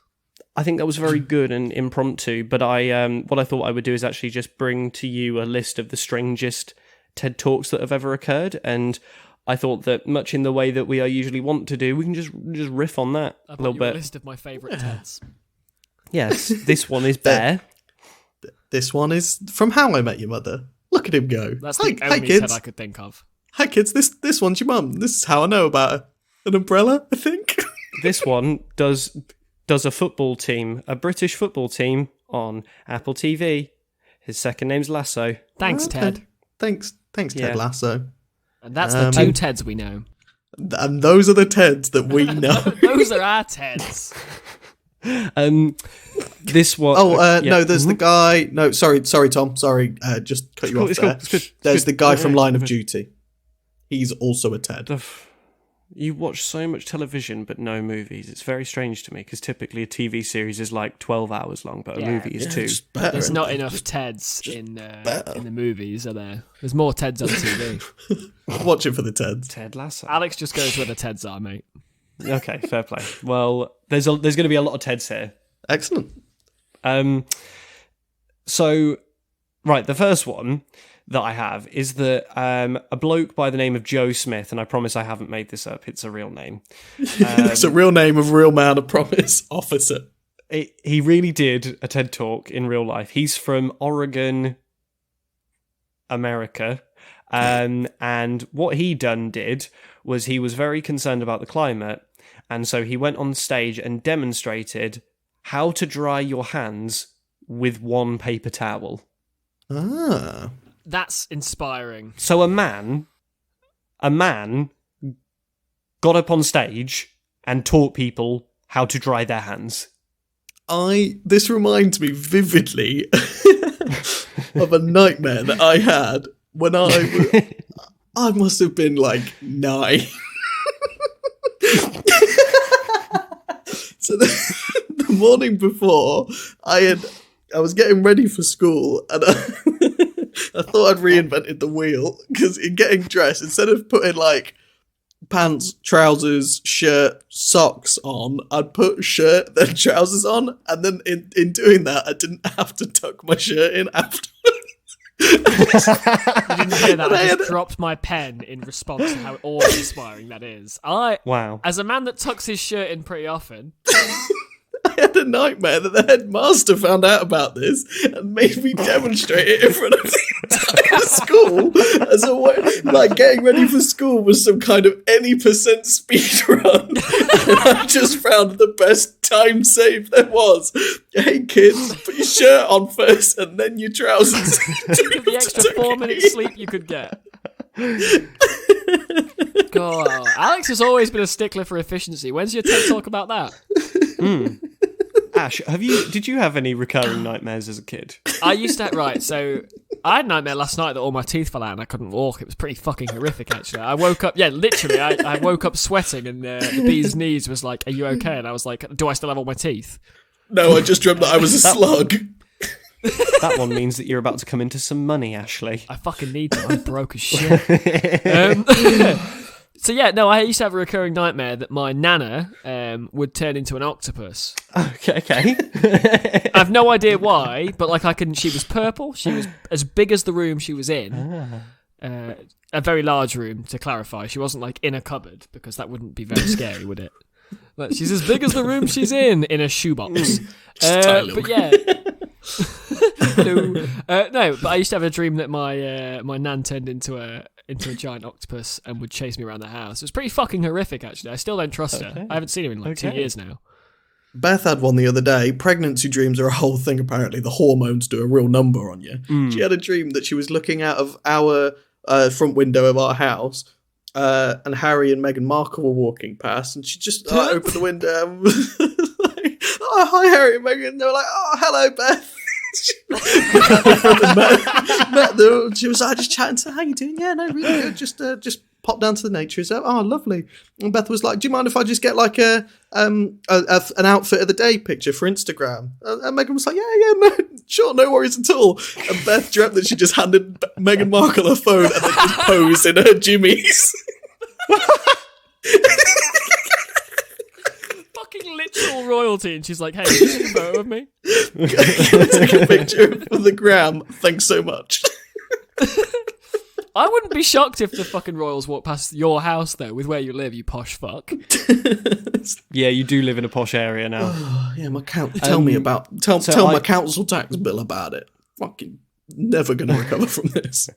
I think that was very good and impromptu, but what I thought I would do is actually just bring to you a list of the strangest TED Talks that have ever occurred, and I thought that much in the way that we usually want to do, we can just riff on that a little bit. A list of my favourite TEDs. Yes, this one is Bear. This one is from How I Met Your Mother. Look at him go. That's the only TED I could think of. Hi kids, this one's your mum. This is how I know about her. An umbrella, I think. This one does a football team, a British football team on Apple TV. His second name's Lasso. Thanks, Ted. Thanks, Ted Lasso. And that's the 2 Teds we know. And those are the Teds that we know. Those are our Teds. This one. No, there's the guy. No, sorry, Tom. Sorry, just cut you off there. It's good. There's the guy from Line of Duty. He's also a Ted. You watch so much television but no movies. It's very strange to me because typically a TV series is like 12 hours long, but a movie is 2. There's not enough Teds in the movies, are there? There's more Teds on TV. Watch it for the Teds. Ted Lasso. Alex just goes where the Teds are, mate. Okay, fair play. Well, there's going to be a lot of Teds here. Excellent. So, right, the first one that I have is that a bloke by the name of Joe Smith, and I promise I haven't made this up, it's a real name. It's a real name of real man, I promise, officer. He really did a TED Talk in real life. He's from Oregon, America. And what he did was he was very concerned about the climate, and so he went on stage and demonstrated how to dry your hands with one paper towel. Ah. That's inspiring. So a man got up on stage and taught people how to dry their hands. This reminds me vividly of a nightmare that I had when I must have been like 9. So the morning before, I was getting ready for school, and I thought I'd reinvented the wheel, because in getting dressed, instead of putting like pants, trousers, shirt, socks on, I'd put shirt, then trousers on, and then in doing that, I didn't have to tuck my shirt in afterwards. You didn't hear that. I just dropped my pen in response to how awe-inspiring that is. Wow. As a man that tucks his shirt in pretty often... I had a nightmare that the headmaster found out about this and made me demonstrate it in front of the entire school as a way, like getting ready for school was some kind of any percent speed run. And I just found the best time save there was. Hey kids, put your shirt on first and then your trousers. Think of the extra 4 minutes sleep you could get. God, Alex has always been a stickler for efficiency. When's your TED talk about that? Ash, did you have any recurring nightmares as a kid? I used to, right, so I had a nightmare last night that all my teeth fell out and I couldn't walk. It was pretty fucking horrific, actually. I woke up, literally, I woke up sweating and the bee's knees was like, are you okay? And I was like, do I still have all my teeth? No, I just dreamt that I was a slug. That one means that you're about to come into some money, Ashley. I fucking need them. I'm broke as shit. So I used to have a recurring nightmare that my nana would turn into an octopus. Okay. I have no idea why, but she was purple. She was as big as the room she was in. A very large room, to clarify. She wasn't like in a cupboard, because that wouldn't be very scary, would it? Like, she's as big as the room she's in a shoebox. But yeah. No, but I used to have a dream that my nan turned into a giant octopus and would chase me around the house. It was pretty fucking horrific, actually. I still don't trust her. I haven't seen her in 2 years now. Beth had one the other day. Pregnancy dreams are a whole thing, apparently. The hormones do a real number on you. She had a dream that she was looking out of our front window of our house, and Harry and Meghan Markle were walking past, and she just opened the window and was like, oh, hi, Harry and Meghan. And they were like, oh, hello, Beth. met them. She was just chatting to her, how you doing? Yeah, no, really good. Just pop down to the nature reserve. Oh, lovely. And Beth was like, do you mind if I just get like an outfit of the day picture for Instagram? And Meghan was like, yeah, no, sure, no worries at all. And Beth dreamt that she just handed Meghan Markle her phone and then just posed in her jimmies. Fucking literal royalty, and she's like, hey, can you take a photo of me? Can I take a picture for the gram? Thanks so much. I wouldn't be shocked if the fucking royals walked past your house, though, with where you live, you posh fuck. Yeah, you do live in a posh area now. Yeah, my tell my council tax bill about it. Fucking never going to recover from this.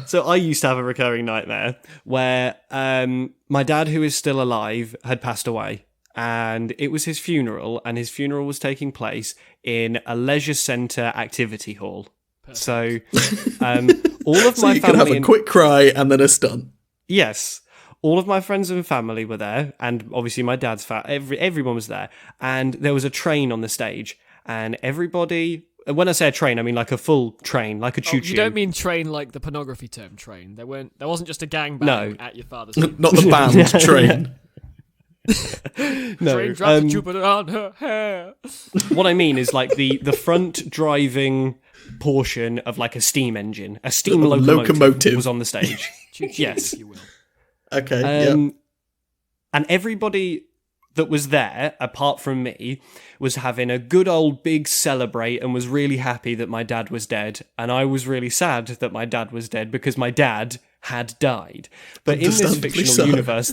So I used to have a recurring nightmare where my dad, who is still alive, had passed away. And it was his funeral, and his funeral was taking place in a leisure centre activity hall. Perfect. So all of my family... could have a quick cry and then a stunt. Yes. All of my friends and family were there, and obviously my dad's everyone was there. And there was a train on the stage, and everybody... When I say a train, I mean like a full train, like a choo-choo. You don't mean train like the pornography term train. There wasn't just a gangbang at your father's funeral. Not the band train. No, train drops Jupiter on her hair. What I mean is like the front driving portion of like a steam engine, a steam locomotive was on the stage. Yes, if you will. Okay. And everybody that was there, apart from me, was having a good old big celebrate and was really happy that my dad was dead. And I was really sad that my dad was dead because my dad had died. But in this fictional universe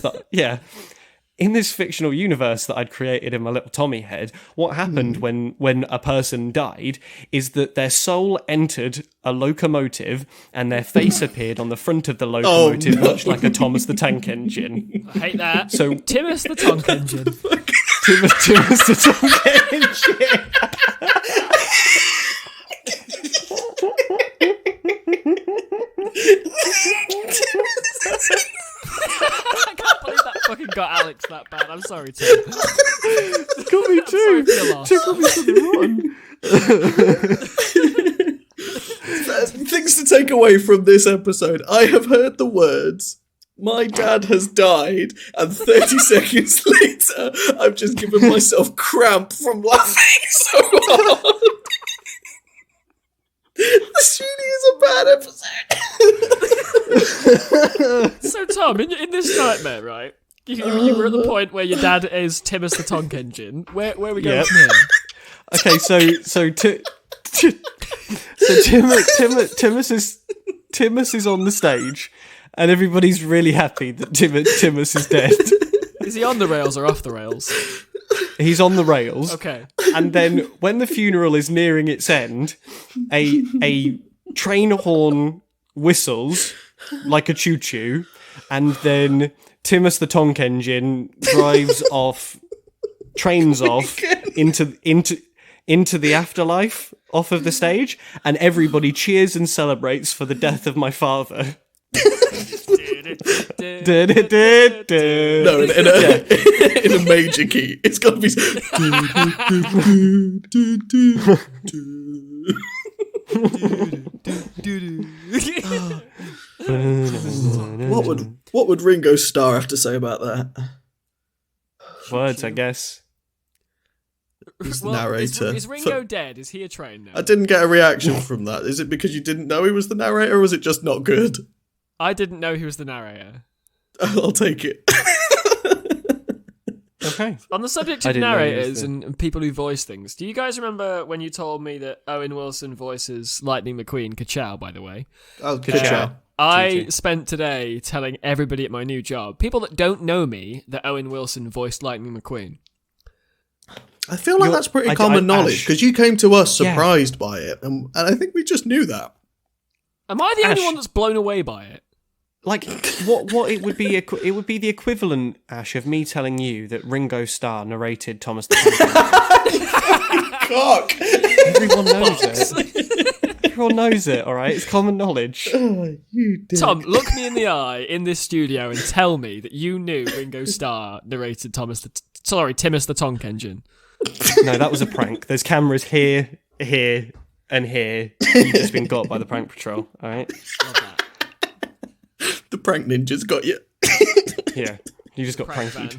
in this fictional universe that I'd created in my little Tommy head, what happened when a person died is that their soul entered a locomotive and their face appeared on the front of the locomotive, much like a Thomas the Tank Engine. I hate that. So Timus the Tank Engine. Timus the Tank Engine. I can't believe that fucking got Alex that bad. I'm sorry, Tim. Got me too. Tickled me to the run. Things to take away from this episode. I have heard the words, my dad has died, and 30 seconds later, I've just given myself cramp from laughing so hard. This really is a bad episode. So, Tom, in this nightmare, right? You were at the point where your dad is Timus the Tank Engine. Where are we going from here? Okay, so Timus is on the stage, and everybody's really happy that Timus is dead. Is he on the rails or off the rails? He's on the rails. Okay. And then when the funeral is nearing its end, a train horn whistles like a choo-choo, and then Timus the Tonk Engine drives off, trains off into the afterlife, off of the stage, and everybody cheers and celebrates for the death of my father. No, in a major key. It's got to be. What would Ringo Starr have to say about that? Words, I guess. He's the narrator. Is Ringo dead? Is he a train now? I didn't get a reaction from that. Is it because you didn't know he was the narrator, or was it just not good? I didn't know he was the narrator. I'll take it. Okay. On the subject of narrators and people who voice things, do you guys remember when you told me that Owen Wilson voices Lightning McQueen? Ka-chow, by the way. Oh, ka-chow. I spent today telling everybody at my new job, people that don't know me, that Owen Wilson voiced Lightning McQueen. I feel like that's pretty common knowledge, because you came to us surprised by it, and I think we just knew that. Am I the only one that's blown away by it? Like, what it would be? It would be the equivalent, Ash, of me telling you that Ringo Starr narrated Thomas the Tank Engine. Cock! Everyone knows it. Everyone knows it, all right? It's common knowledge. Oh, you dick. Tom, look me in the eye in this studio and tell me that you knew Ringo Starr narrated Timus the Tonk Engine. No, that was a prank. There's cameras here, and here. You've just been got by the prank patrol, all right? Love that. The prank ninjas got you. Yeah, you just got Prank prankied.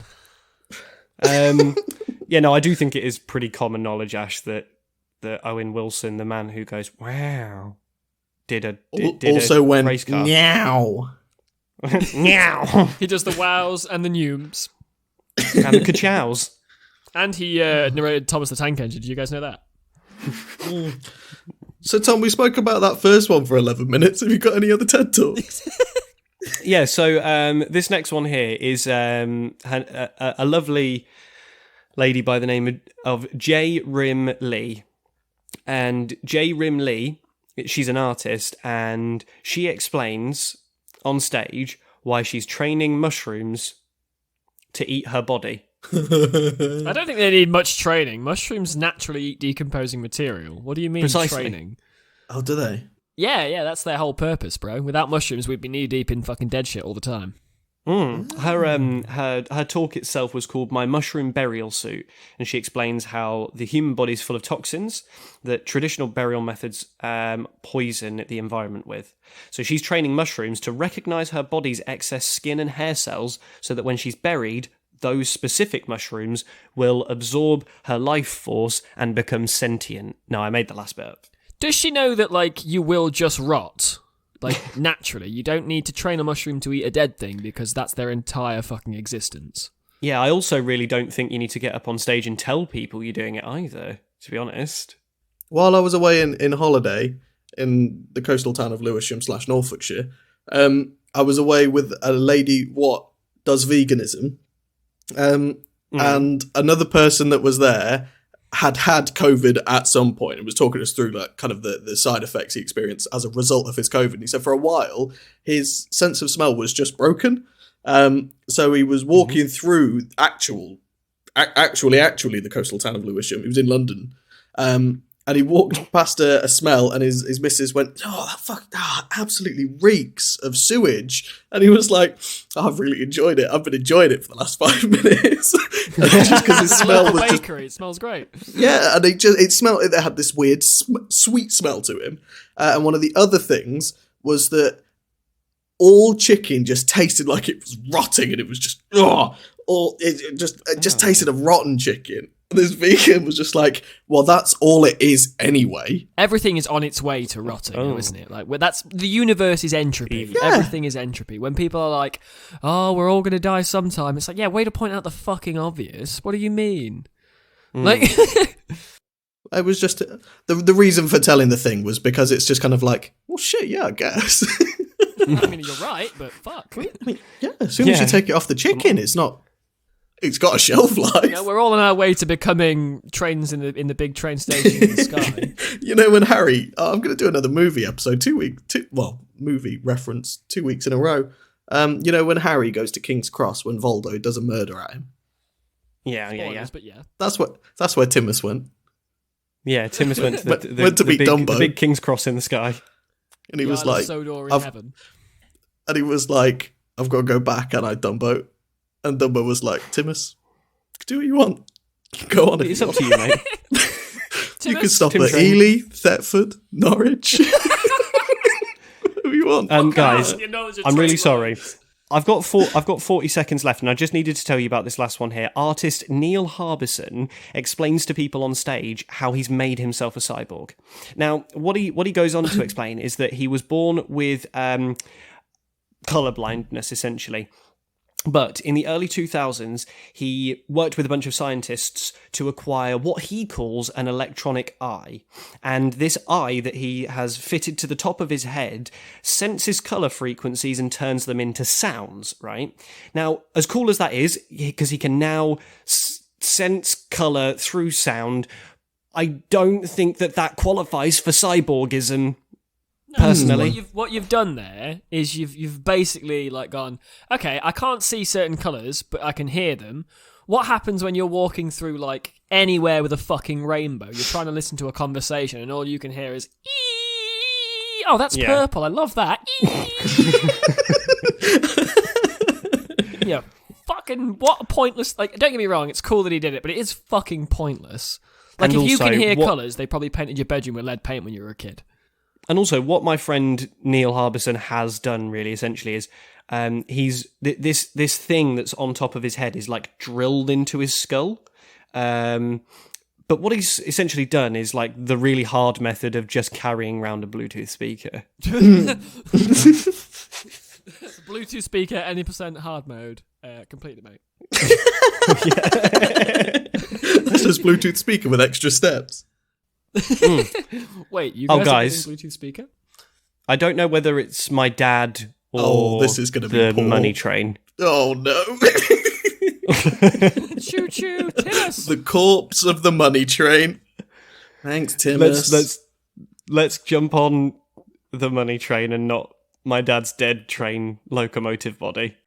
Yeah, no, I do think it is pretty common knowledge, Ash, that Owen Wilson, the man who goes, wow, did also a went, race car. meow. Meow. He does the wows and the neumes. And the ka-chows. And he narrated Thomas the Tank Engine. Did you guys know that? So, Tom, we spoke about that first one for 11 minutes. Have you got any other TED Talks? Yeah, so this next one here is a lovely lady by the name of J. Rim Lee. And J. Rim Lee, she's an artist, and she explains on stage why she's training mushrooms to eat her body. I don't think they need much training. Mushrooms naturally eat decomposing material. What do you mean training? Oh, do they? Yeah, that's their whole purpose, bro. Without mushrooms, we'd be knee-deep in fucking dead shit all the time. Her talk itself was called My Mushroom Burial Suit, and she explains how the human body is full of toxins that traditional burial methods poison the environment with. So she's training mushrooms to recognise her body's excess skin and hair cells so that when she's buried, those specific mushrooms will absorb her life force and become sentient. No, I made the last bit up. Does she know that, like, you will just rot? Like, naturally. You don't need to train a mushroom to eat a dead thing because that's their entire fucking existence. Yeah, I also really don't think you need to get up on stage and tell people you're doing it either, to be honest. While I was away in holiday in the coastal town of Lewisham/Norfolkshire, I was away with a lady what does veganism. And another person that was there had COVID at some point and was talking us through like kind of the side effects he experienced as a result of his COVID. And he said for a while his sense of smell was just broken. So he was walking through actually the coastal town of Lewisham. He was in London. And he walked past a smell, and his missus went, "Oh, that absolutely reeks of sewage." And he was like, "Oh, I've really enjoyed it. I've been enjoying it for the last 5 minutes." Just because his smell was bakery. It smells great. Yeah, and it smelled. It had this weird sweet smell to him. And one of the other things was that all chicken just tasted like it was rotting, and it was just it just tasted of rotten chicken. This vegan was just like, well, that's all it is anyway. Everything is on its way to rotting, isn't it? Like, that's the universe is entropy. Yeah. Everything is entropy. When people are like, "Oh, we're all gonna die sometime," it's like, yeah, way to point out the fucking obvious. What do you mean? Like, It was just the reason for telling the thing was because it's just kind of like, well, shit, yeah, I guess. I mean, you're right, but fuck. I mean, yeah, as soon as you take it off the chicken, it's got a shelf life. Yeah, we're all on our way to becoming trains in the big train station in the sky. You know, when Harry, I'm going to do another movie episode, movie reference 2 weeks in a row. You know, when Harry goes to King's Cross when Voldo does a murder at him. Yeah. But yeah. That's where Timus went. Yeah, Timus went to went to beat Dumbo. The big King's Cross in the sky. And he was like, Sodor in heaven. And he was like, I've got to go back, and I Dumbo. And Dumbo was like, Timus, do what you want. Go on. It's up to you, mate. You can stop at Ely, Thetford, Norwich. Whatever you want. Guys, I'm really sorry. I've got 40 seconds left, and I just needed to tell you about this last one here. Artist Neil Harbison explains to people on stage how he's made himself a cyborg. Now, what he goes on to explain is that he was born with colour blindness, essentially. But in the early 2000s, he worked with a bunch of scientists to acquire what he calls an electronic eye. And this eye that he has fitted to the top of his head senses colour frequencies and turns them into sounds, right? Now, as cool as that is, because he can now sense colour through sound, I don't think that qualifies for cyborgism. Personally, what you've done there is you've basically like gone, okay, I can't see certain colours, but I can hear them. What happens when you're walking through like anywhere with a fucking rainbow? You're trying to listen to a conversation, and all you can hear is "ee." Oh, that's purple. I love that. Yeah, fucking what a pointless. Like, don't get me wrong, it's cool that he did it, but it is fucking pointless. Like, and if you also, can hear colours, they probably painted your bedroom with lead paint when you were a kid. And also, what my friend Neil Harbison has done, really, essentially, is he's this thing that's on top of his head is like drilled into his skull. But what he's essentially done is like the really hard method of just carrying around a Bluetooth speaker. Bluetooth speaker, any percent hard mode, completed, mate. That's just Bluetooth speaker with extra steps. Wait, you guys guys, are getting Bluetooth speaker? I don't know whether it's my dad or this is gonna be the poor. money train. Oh no. Choo choo, Timus. The corpse of the money train. Thanks, Timus. Let's jump on the money train and not my dad's dead train locomotive body.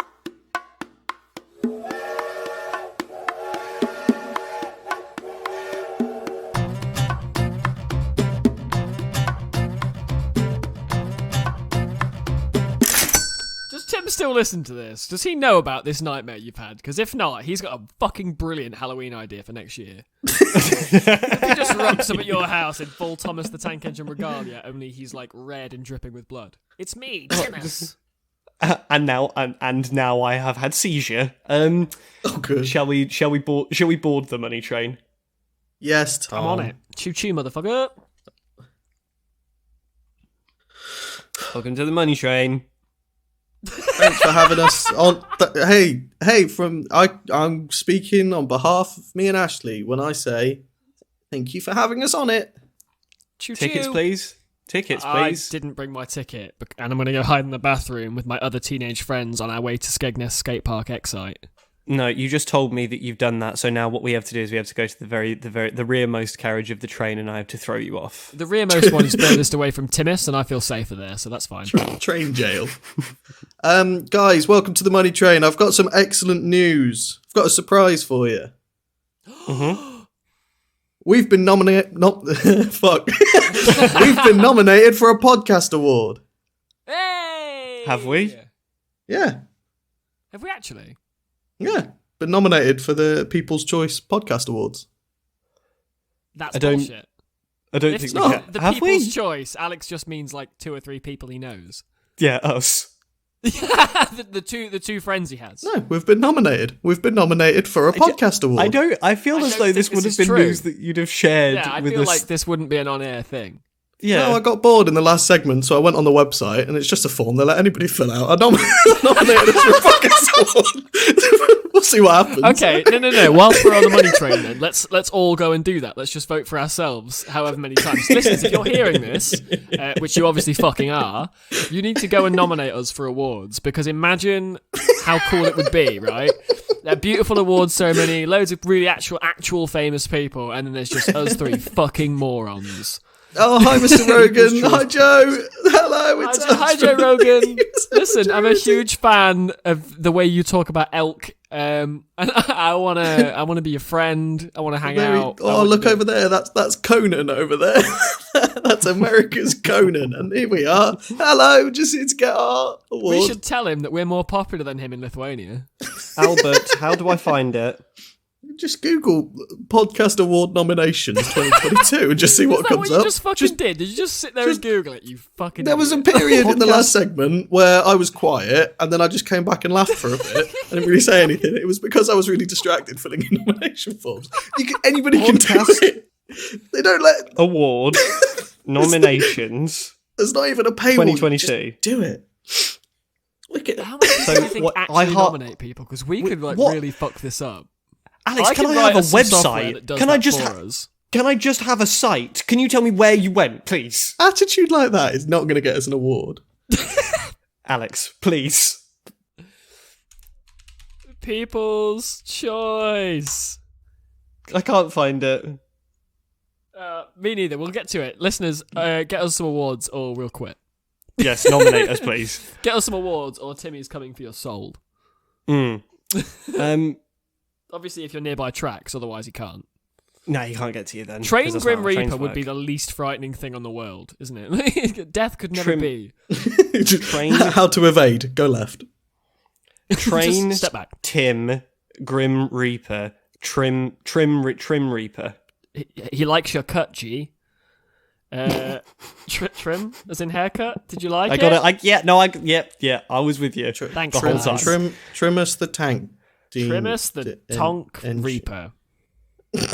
Still listen to this? Does he know about this nightmare you've had? Because if not, he's got a fucking brilliant Halloween idea for next year. If he just rocks up at your house in full Thomas the Tank Engine regalia, only he's like red and dripping with blood. It's me, Timus. And now I have had seizure. Oh, good. Shall we board the money train? Yes, Tom. I'm on it. Choo choo, motherfucker. Welcome to the money train. Thanks for having us on. I'm speaking on behalf of me and Ashley when I say thank you for having us on it. Choo Tickets, choo. please. Tickets, please. I didn't bring my ticket, and I'm going to go hide in the bathroom with my other teenage friends on our way to Skegness Skate Park Excite. No, you just told me that you've done that, so now what we have to do is we have to go to the rearmost carriage of the train, and I have to throw you off. The rearmost one is furthest away from Timus, and I feel safer there, so that's fine. Train jail. Guys, welcome to the Money Train. I've got some excellent news. I've got a surprise for you. Mm-hmm. We've been nominated. Fuck. We've been nominated for a podcast award. Hey! Have we? Yeah. Have we actually? Yeah. Been nominated for the People's Choice Podcast Awards. That's bullshit. I don't If think it's we not have. the Have People's we? Choice, Alex just means like 2 or 3 people he knows. Yeah, us. the two friends he has. No, we've been nominated. We've been nominated for a podcast award. I feel as though this would have been true. news that you'd have shared Yeah, I with feel us. like this wouldn't be an on-air thing. No, I got bored in the last segment, so I went on the website, and it's just a form they let anybody fill out. I nominated us for a fucking award. We'll see what happens. Okay, no. Whilst we're on the money train, then let's all go and do that. Let's just vote for ourselves, however many times. Listeners, if you're hearing this, which you obviously fucking are, you need to go and nominate us for awards, because imagine how cool it would be, right? A beautiful awards ceremony, loads of really actual famous people, and then there's just us three fucking morons. Oh, hi, Mr. Rogan. Hi, Joe. Hello, it's Hi, Joe Rogan. Listen, I'm a huge fan of the way you talk about elk, and I wanna be your friend. I wanna hang out. Oh, look over there. That's Conan over there. That's America's Conan, and here we are. Hello, just here to get our award. We should tell him that we're more popular than him in Lithuania. Albert, how do I find it? Just Google podcast award nominations 2022 and just see what comes What up. you just fucking did? Did you just sit there and Google it? You fucking. There was a idiot. period in the last segment where I was quiet, and then I just came back and laughed for a bit. I didn't really say anything. It was because I was really distracted filling in nomination forms. Anybody can do it. They don't let award nominations. There's not even a paywall. 2022. Just do it. Look at How many people do you think what- actually nominate people? Because we could what? really fuck this up. Alex, can I write have a us some software website? that does Can I that just for us. Can I just have a site? Can you tell me where you went, please? attitude like that is not going to get us an award. Alex, please. People's choice. I can't find it. Me neither. We'll get to it. Listeners, get us some awards or we'll quit. Yes, nominate us, please. Get us some awards or Timmy's coming for your soul. Obviously, if you're nearby tracks, otherwise you can't. No, you can't get to you then. Train 'cause that's Grim not how trains Reaper would be work. the least frightening thing on the world, isn't it? Death could never be. Train- How to evade. Go left. Train Just step back. Tim Grim Reaper. Trim Reaper. He likes your cut, G. Trim, as in haircut. Did you like it? I got it. Yeah. I was with you. Thanks, the whole guys. time. Trim us the tank. Trimus the Tonk Reaper.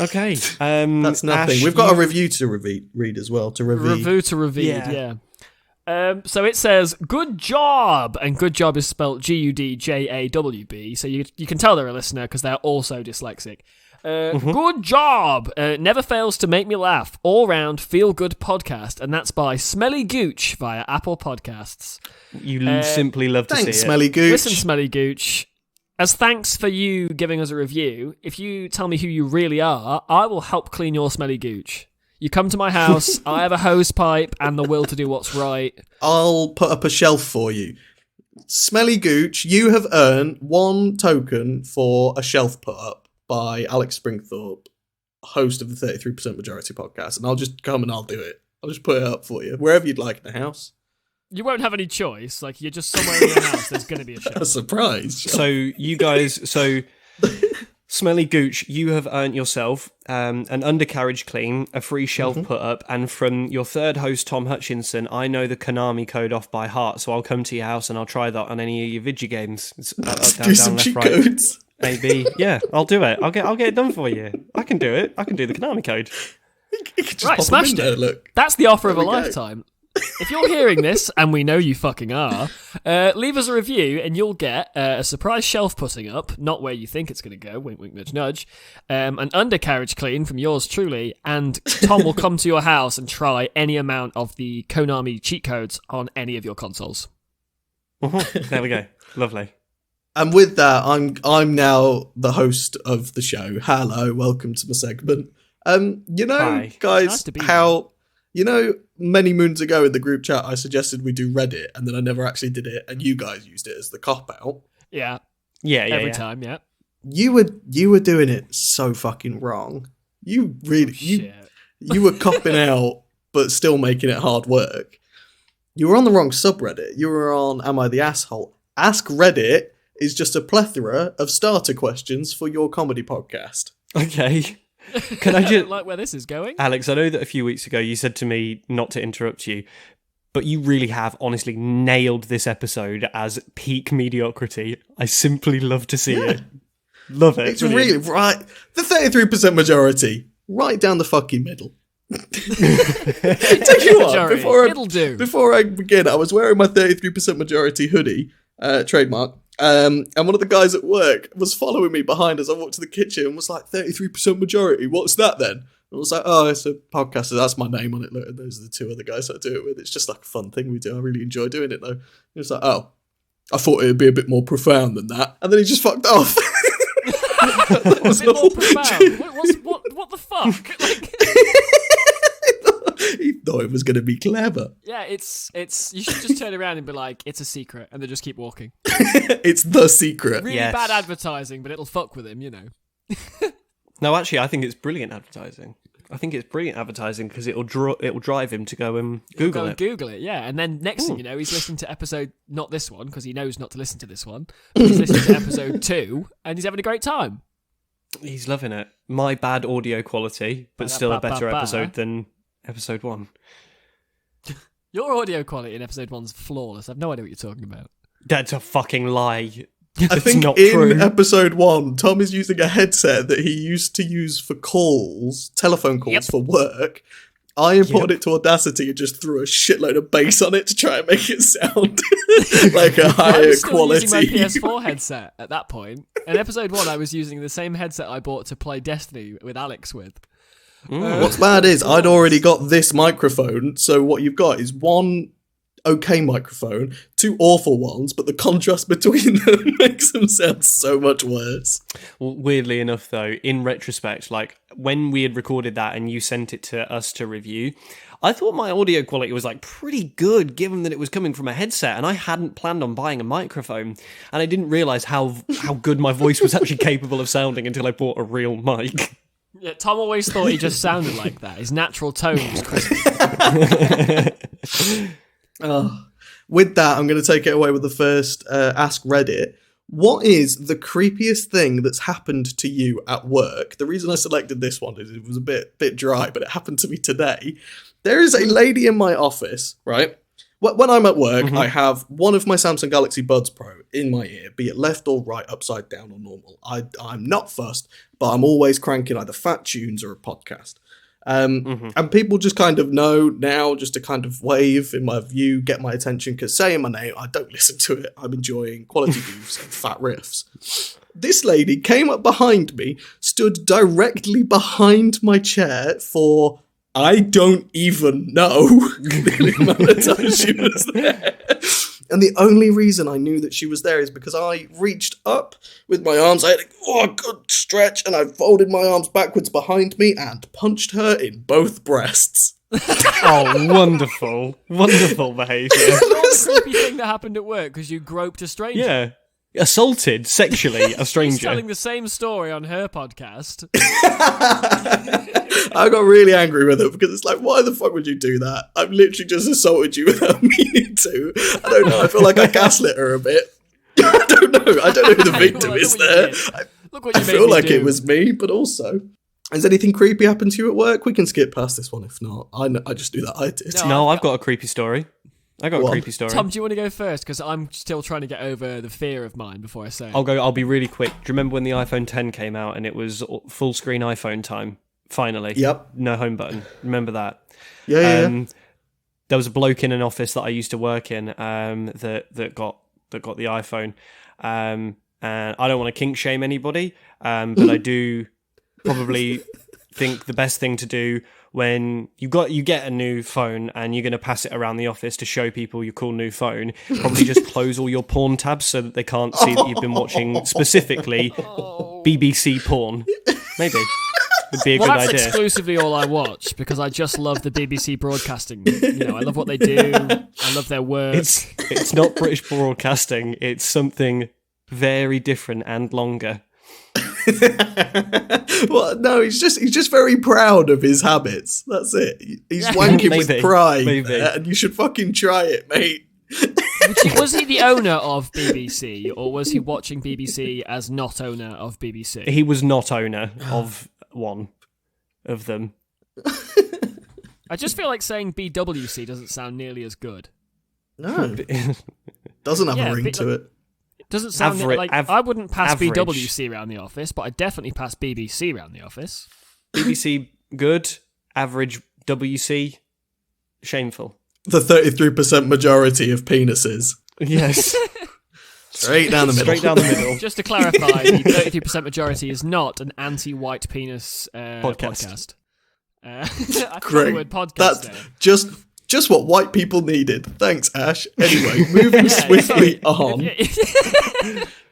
Okay. That's nothing. Ash, We've got a review to read as well. To review. Review to reveal, yeah. So it says, good job, and good job is spelt Gudjawb, so you can tell they're a listener because they're also dyslexic. Good job! Never fails to make me laugh. All round feel good podcast, and that's by Smelly Gooch via Apple Podcasts. You simply love to see Thanks, it. Smelly Gooch. Listen, Smelly Gooch. As thanks for you giving us a review, if you tell me who you really are, I will help clean your smelly gooch. You come to my house, I have a hose pipe and the will to do what's right. I'll put up a shelf for you. Smelly Gooch, you have earned 1 token for a shelf put up by Alex Springthorpe, host of the 33% Majority podcast, and I'll just come and I'll do it. I'll just put it up for you, wherever you'd like in the house. You won't have any choice. Like, you're just somewhere in your house, there's going to be a shelf. A surprise. So you guys, Smelly Gooch, you have earned yourself an undercarriage clean, a free shelf put up, and from your third host, Tom Hutchinson, I know the Konami code off by heart, so I'll come to your house and I'll try that on any of your video games. It's up, Do some cheat codes. Maybe, yeah, I'll do it. I'll get it done for you. I can do it. I can do the Konami code. You can just Right, pop them smashed in there, it. look. That's the offer of a There we go. lifetime. If you're hearing this, and we know you fucking are, leave us a review and you'll get a surprise shelf putting up, not where you think it's going to go, wink, wink, nudge, nudge, an undercarriage clean from yours truly, and Tom will come to your house and try any amount of the Konami cheat codes on any of your consoles. There we go. Lovely. And with that, I'm now the host of the show. Hello, welcome to my segment. Hi. Guys, Nice to be many moons ago in the group chat, I suggested we do Reddit, and then I never actually did it, and you guys used it as the cop-out. Yeah, Yeah, every yeah. time, yeah. You were doing it so fucking wrong. You really, Shit. you were copping out, but still making it hard work. You were on the wrong subreddit. You were on Am I the Asshole? Ask Reddit is just a plethora of starter questions for your comedy podcast. Okay. Can I I just... don't like where this is going. Alex, I know that a few weeks ago you said to me not to interrupt you, but you really have honestly nailed this episode as peak mediocrity. I simply love to see it. Love it. It's Brilliant. really right. The 33% majority, right down the fucking middle. Tell you what, Majority. It'll do. before I begin, I was wearing my 33% majority hoodie, trademark, and one of the guys at work was following me behind as I walked to the kitchen and was like, 33% majority, what's that then? And I was like, oh, it's a podcast, so that's my name on it. Look, those are the two other guys I do it with. It's just like a fun thing we do. I really enjoy doing it, though. He was like, oh, I thought it would be a bit more profound than that. And then he just fucked off. That was a bit more profound. What the fuck? Like... He thought it was going to be clever. Yeah, it's. You should just turn around and be like, it's a secret, and then just keep walking. It's the secret. Really bad advertising, but it'll fuck with him, you know. No, actually, I think it's brilliant advertising. I think it's brilliant advertising because it'll drive him to go and Google it. Google it, yeah. And then next thing you know, he's listening to episode, not this one, because he knows not to listen to this one. But he's listening to episode 2, and he's having a great time. He's loving it. My bad audio quality, but still a better episode than episode 1. Your audio quality in episode 1's flawless. I've no idea what you're talking about. That's a fucking lie. I think not in true. episode 1, Tom is using a headset that he used to use for calls, telephone calls for work. I imported it to Audacity and just threw a shitload of bass on it to try and make it sound like a higher I was still quality. using my PS4 headset at that point. In episode 1, I was using the same headset I bought to play Destiny with Alex with. What's bad is I'd already got this microphone, so what you've got is one okay microphone, 2 awful ones, but the contrast between them makes them sound so much worse. Well, weirdly enough, though, in retrospect, like when we had recorded that and you sent it to us to review, I thought my audio quality was like pretty good, given that it was coming from a headset, and I hadn't planned on buying a microphone, and I didn't realise how good my voice was actually capable of sounding until I bought a real mic. Yeah, Tom always thought he just sounded like that. His natural tone was crispy. With that, I'm going to take it away with the first Ask Reddit. What is the creepiest thing that's happened to you at work? The reason I selected this one is it was a bit dry, but it happened to me today. There is a lady in my office, right? When I'm at work, I have one of my Samsung Galaxy Buds Pro in my ear, be it left or right, upside down or normal. I'm not fussed, but I'm always cranking either fat tunes or a podcast. And people just kind of know now just to kind of wave, in my view, get my attention, because saying my name, I don't listen to it. I'm enjoying quality goofs and fat riffs. This lady came up behind me, stood directly behind my chair for, I don't even know the amount of time she was there. And the only reason I knew that she was there is because I reached up with my arms. I had a good stretch, and I folded my arms backwards behind me and punched her in both breasts. Oh, wonderful. Wonderful behaviour. It's not a creepy thing that happened at work because you groped a stranger. Yeah. Assaulted sexually a She's stranger. telling the same story on her podcast. I got really angry with her because it's like, why the fuck would you do that? I've literally just assaulted you without meaning to. I don't know. I feel like I gaslit her a bit. I don't know who the victim is there. I feel like it was me, but also, has anything creepy happened to you at work? We can skip past this one if not. I just do that. I did. No, I've got a creepy story. I got a creepy story. Tom, do you want to go first? Because I'm still trying to get over the fear of mine before I say it. I'll be really quick. Do you remember when the iPhone 10 came out and it was full screen iPhone time? Finally. Yep. No home button. Remember that? Yeah. There was a bloke in an office that I used to work in that got the iPhone. And I don't want to kink shame anybody, but I do probably think the best thing to do when you get a new phone and you're going to pass it around the office to show people your cool new phone, probably just close all your porn tabs so that they can't see that you've been watching specifically BBC porn. Maybe. Would be a good that's idea. Exclusively all I watch because I just love the BBC broadcasting. I love what they do. I love their work. It's not British broadcasting. It's something very different and longer. Well, no, he's just very proud of his habits. That's it. He's wanking with pride, and you should fucking try it, mate. Was he the owner of BBC, or was he watching BBC as not owner of BBC? He was not owner of one of them. I just feel like saying BWC doesn't sound nearly as good. No, doesn't have a ring to it. Doesn't sound I wouldn't pass BWC around the office, but I definitely pass BBC around the office. BBC good, average WC, shameful. The 33% majority of penises. Yes. Straight down the middle. Straight down the middle. Just to clarify, the 33% majority is not an anti-white penis podcast. I thought the word podcast That's there. just what white people needed. Thanks, Ash. Anyway, moving swiftly on.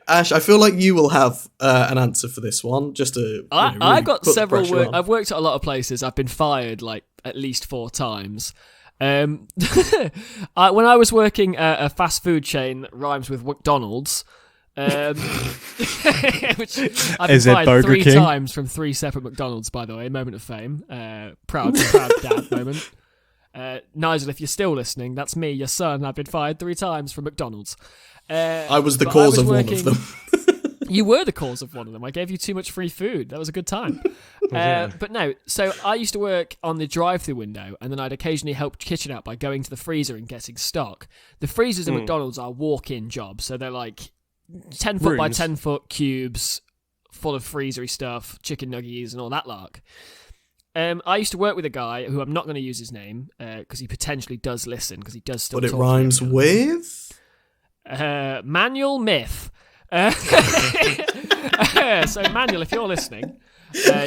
Ash, I feel like you will have an answer for this one. Just to I got several work. I've worked at a lot of places. I've been fired like at least 4 times. When I was working at a fast food chain that rhymes with McDonald's, which I've been fired 3 times from 3 separate McDonald's, by the way. Moment of fame. Proud dad moment. Nigel, if you're still listening, that's me, your son. I've been fired 3 times from McDonald's. I was the cause of one of them. You were the cause of one of them. I gave you too much free food. That was a good time. But no, so I used to work on the drive-thru window, and then I'd occasionally help kitchen out by going to the freezer and getting stock. The freezers at McDonald's are walk-in jobs, so they're like 10 foot by 10 foot cubes full of freezery stuff, chicken nuggies and all that lark. I used to work with a guy who I'm not going to use his name because he potentially does listen, because he does still But talk it rhymes with? Manuel Myth. So Manuel, if you're listening,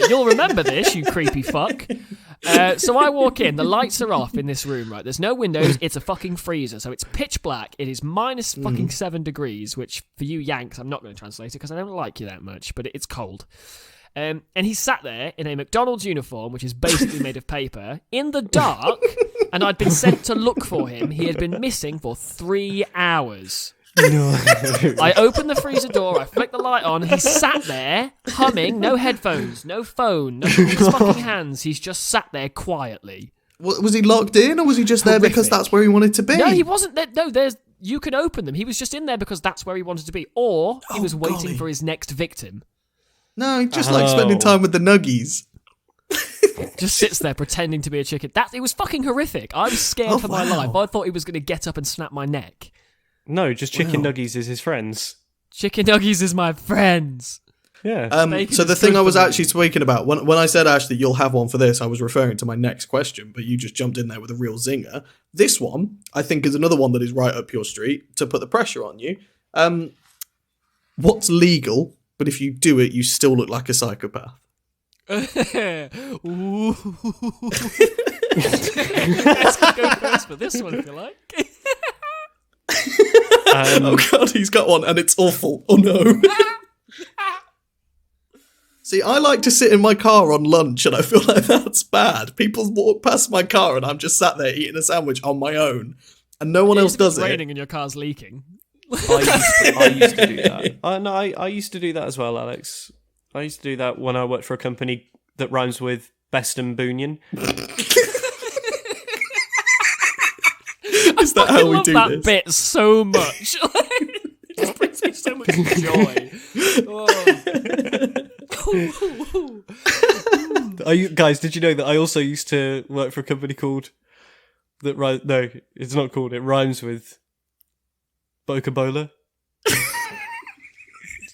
you'll remember this, you creepy fuck. So I walk in, the lights are off in this room, right? There's no windows, it's a fucking freezer, so it's pitch black. It is minus fucking 7 degrees, which for you Yanks, I'm not going to translate it because I don't like you that much, but it's cold. And he sat there in a McDonald's uniform, which is basically made of paper, in the dark, and I'd been sent to look for him. He had been missing for 3 hours. No. I opened the freezer door, I flicked the light on, he sat there, humming, no headphones, no phone, nothing in his fucking hands, he's just sat there quietly. Was he locked in, or was he just there because that's where he wanted to be? No, he wasn't there. No, you can open them. He was just in there because that's where he wanted to be, or he was waiting for his next victim. No, he just likes spending time with the nuggies. Just sits there pretending to be a chicken. It was fucking horrific. I was scared for my life. I thought he was going to get up and snap my neck. No, just chicken nuggies is his friends. Chicken nuggies is my friends. Yeah. So the thing I was actually speaking about, when I said, Ashley, you'll have one for this, I was referring to my next question, but you just jumped in there with a real zinger. This one, I think, is another one that is right up your street to put the pressure on you. What's legal, but if you do it, you still look like a psychopath? Let's go first for this one, if you like. Oh god, he's got one, and it's awful. Oh no. See, I like to sit in my car on lunch, and I feel like that's bad. People walk past my car, and I'm just sat there eating a sandwich on my own, and no one else does it. It's raining and your car's leaking. I used to do that. I used to do that as well, Alex. I used to do that when I worked for a company that rhymes with Best and Boonion. Is that how we do that this? Bit so much. It just brings me so much joy. Guys, did you know that I also used to work for a company called no, it's not called. It rhymes with Boca-Bola.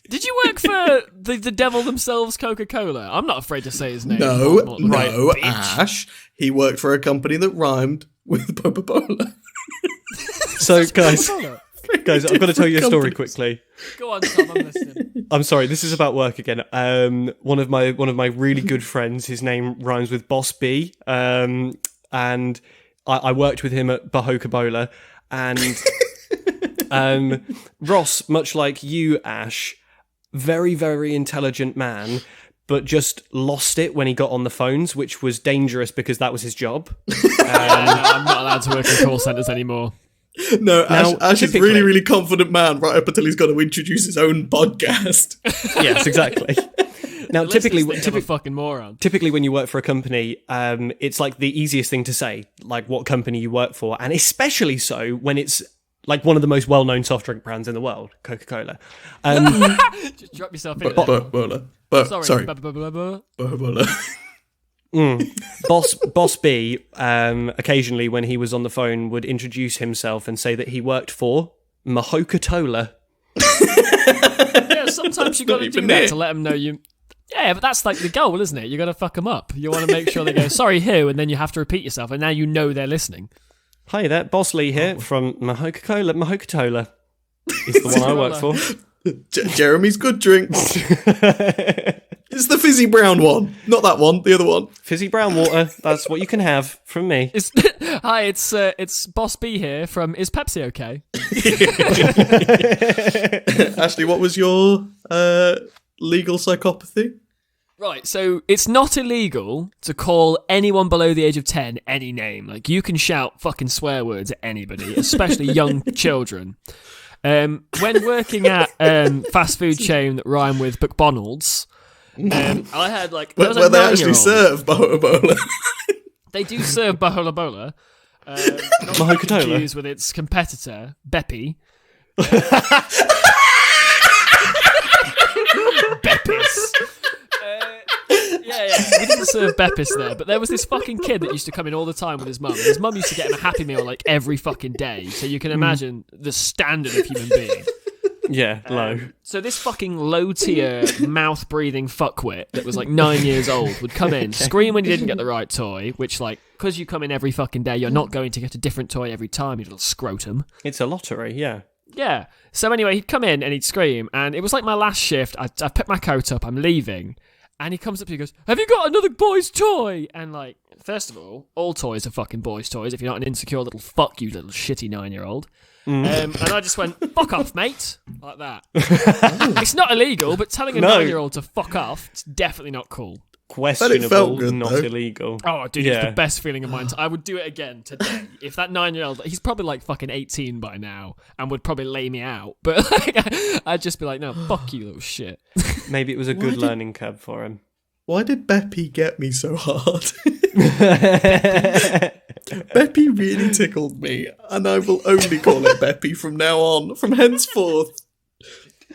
Did you work for the devil themselves, Coca-Cola? I'm not afraid to say his name. No, Right, Ash. He worked for a company that rhymed with Boba-Bola. So, guys, I've got to tell you a story quickly. Go on, Tom, I'm listening. I'm sorry, this is about work again. One of my really good friends, his name rhymes with Boss B, and I worked with him at Bahoka-Bola, and Ross, much like you, Ash, very, very intelligent man, but just lost it when he got on the phones, which was dangerous because that was his job. I'm not allowed to work in call centres anymore. No, Now, Ash is typically- really, really confident man right up until he's got to introduce his own podcast. Yes, exactly. Now, typically, fucking moron. typically when you work for a company, it's like the easiest thing to say, like what company you work for, and especially so when it's like one of the most well-known soft drink brands in the world, Coca-Cola. Just drop yourself in there. Boba-Bola. Sorry. Boba-Bola. Boss B, occasionally when he was on the phone, would introduce himself and say that he worked for Mahoka-Tola. Yeah, sometimes you got to do even that it. to let them know you. Yeah, but that's like the goal, isn't it? You got to fuck them up. You want to make sure they go, sorry, who? And then you have to repeat yourself, and now you know they're listening. Hi there, Boss Lee here from Mahoka-Tola is the one I work for. Jeremy's good drinks. It's the fizzy brown one, not that one, the other one. Fizzy brown water, that's what you can have from me. Hi, it's Boss B here from Is Pepsi Okay? Ashley, what was your legal psychopathy? Right, so it's not illegal to call anyone below the age of 10 any name. Like, you can shout fucking swear words at anybody, especially young children. When working at fast food chain that rhyme with McDonald's, I had like... Where they actually serve Bola Bola. They do serve Bola Bola. Not Mahoka-Tola. confused with its competitor, Beppy. Beppis. Yeah. We didn't serve Beppis there, but there was this fucking kid that used to come in all the time with his mum. His mum used to get him a Happy Meal like every fucking day, so you can imagine the standard of human being. Yeah, low. So this fucking low-tier, mouth-breathing fuckwit that was like 9 years old would come in, scream when he didn't get the right toy, which, like, because you come in every fucking day, you're not going to get a different toy every time, you little scrotum. It's a lottery, yeah. Yeah. So anyway, he'd come in and he'd scream, and it was like my last shift. I picked my coat up, I'm leaving, and he comes up to me and goes, "Have you got another boy's toy?" And like, first of all toys are fucking boys' toys if you're not an insecure little fuck, you little shitty 9-year-old. And I just went, "Fuck off, mate," like that. It's not illegal, but telling a 9-year-old to fuck off, it's definitely not cool. Questionable, felt good, not though. illegal. Oh, dude, it's the best feeling of mine. I would do it again today. If that 9-year-old, he's probably like fucking 18 by now and would probably lay me out. But like, I'd just be like, "No, fuck you, little shit." Maybe it was a good learning curve for him. Why did Beppy get me so hard? Beppy really tickled me, and I will only call it Beppy from now on. From henceforth,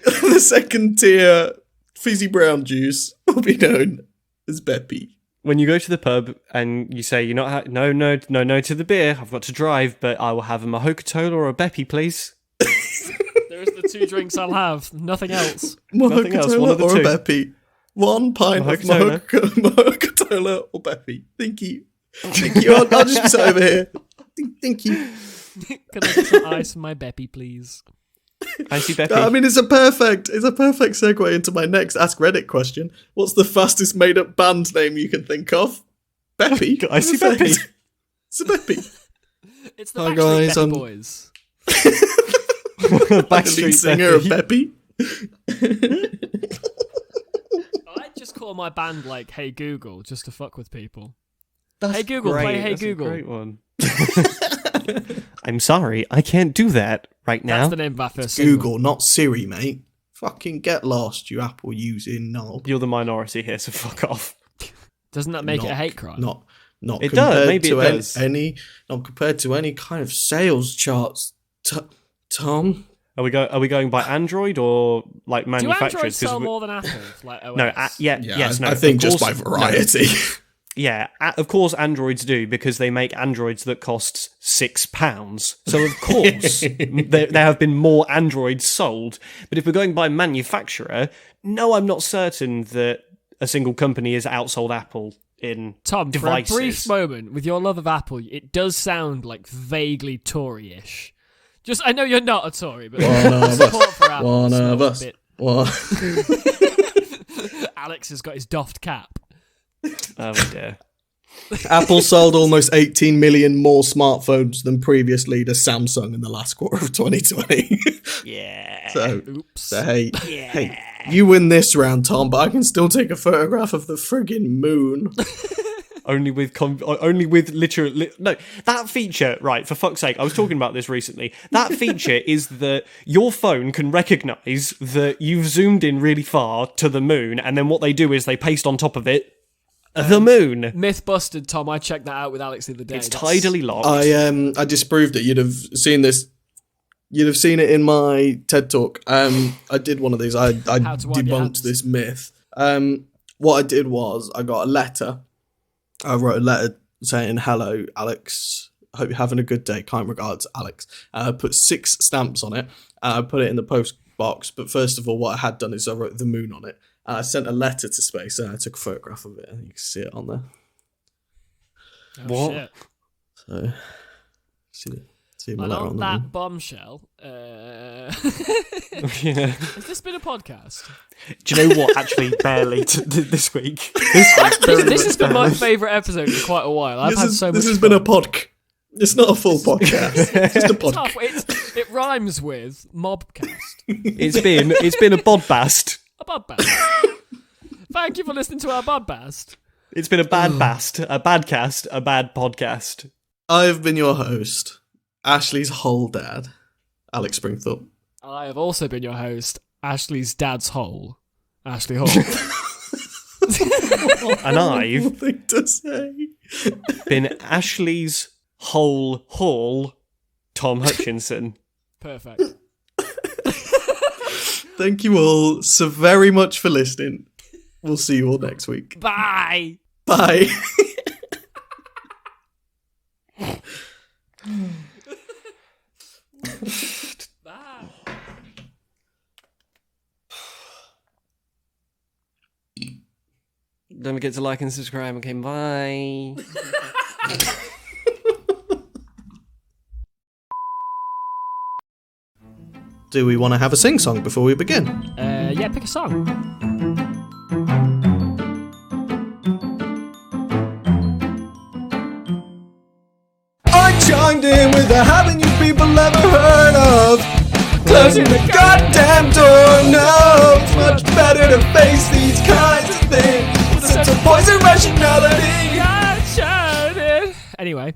the second tier fizzy brown juice will be known as Beppy. When you go to the pub and you say, "You're not no to the beer, I've got to drive, but I will have a Mahoka-Tola or a Beppy, please." There's the two drinks I'll have, nothing else. Nothing else, one of Mahoka-Tola the or two. a Beppy. One pint of Mahoka-Tola or Beppy. Thank you. I'll just be sat over here. Thank you. Can I get some ice for my Beppy, please? I see Beppy. I mean, it's a perfect segue into my next Ask Reddit question. What's the fastest made-up band name you can think of? Beppy. I see Beppy. It's a Beppy. It's the Hi, Backstreet guys, Beppy I'm- Boys. The Backstreet lead singer of Beppy. Beppy. I'd just call my band like Hey Google just to fuck with people. That's Hey Google, great. play Hey That's Google. A great one. I'm sorry, I can't do that right now. That's the name of our first single. Google, not Siri, mate. Fucking get lost, you Apple using knob. You're the minority here, so fuck off. Doesn't that make it a hate crime? Not It compared does, maybe to it does. not compared to any kind of sales charts. Tom, Are we going by Android or like Do manufacturers? Androids 'Cause sell we- more than Apple? Like OS? No, yes, no. I think of just by course- variety. Yeah, of course Androids do, because they make Androids that cost £6. So of course there have been more Androids sold. But if we're going by manufacturer, no, I'm not certain that a single company has outsold Apple in Tom, devices. for a brief moment, with your love of Apple, it does sound like vaguely Tory-ish. Just, I know you're not a Tory, but support for Apple One of smells a us. bit. One. Alex has got his doffed cap. Oh dear. Apple sold almost 18 million more smartphones than previous leader Samsung in the last quarter of 2020. Yeah. Oops. So hey, you win this round, Tom, but I can still take a photograph of the friggin' moon. Only with no, that feature, right, for fuck's sake, I was talking about this recently. That feature is that your phone can recognise that you've zoomed in really far to the moon, and then what they do is they paste on top of it the moon. Myth busted, Tom. I checked that out with Alex the other day. It's tidally locked. I disproved it. You'd have seen this. You'd have seen it in my TED talk. I did one of these. I How to wipe your hands. debunked this myth. What I did was I got a letter. I wrote a letter saying, "Hello, Alex. Hope you're having a good day. Kind regards, Alex." I put 6 stamps on it. I put it in the post box. But first of all, what I had done is I wrote the moon on it. I sent a letter to space and I took a photograph of it, and you can see it on there. Oh, What? Shit. So, see my And letter on on that there. bombshell, Yeah. has this been a podcast? Do you know what? Actually, barely this week. This has been my favourite episode in quite a while. I've had so much This has fun. been a podc. It's not a full podcast. It's just a It's podc. halfway- it rhymes with mobcast. It's been a bodbast. A budbast. Thank you for listening to our budbast. It's been a bad bast, a bad cast, a bad podcast. I've been your host, Ashley's whole dad, Alex Springthorpe. I have also been your host, Ashley's dad's hole, Ashley Hall. And I've What thing to say? been Ashley's whole haul, Tom Hutchinson. Perfect. Thank you all so very much for listening. We'll see you all next week. Bye. Bye. Bye. Don't forget to like and subscribe. Okay, bye. Do we want to have a sing-song before we begin? Yeah, pick a song. I chimed in with a haven't you people ever heard of? Closing the goddamn door, no. It's much better to face these kinds of things with a sense of poison rationality. Anyway,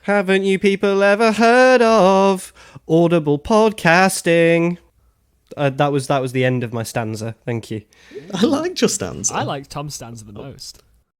Haven't you people ever heard of audible podcasting? That was the end of my stanza. Thank you. I like your stanza. I like Tom stanza the most.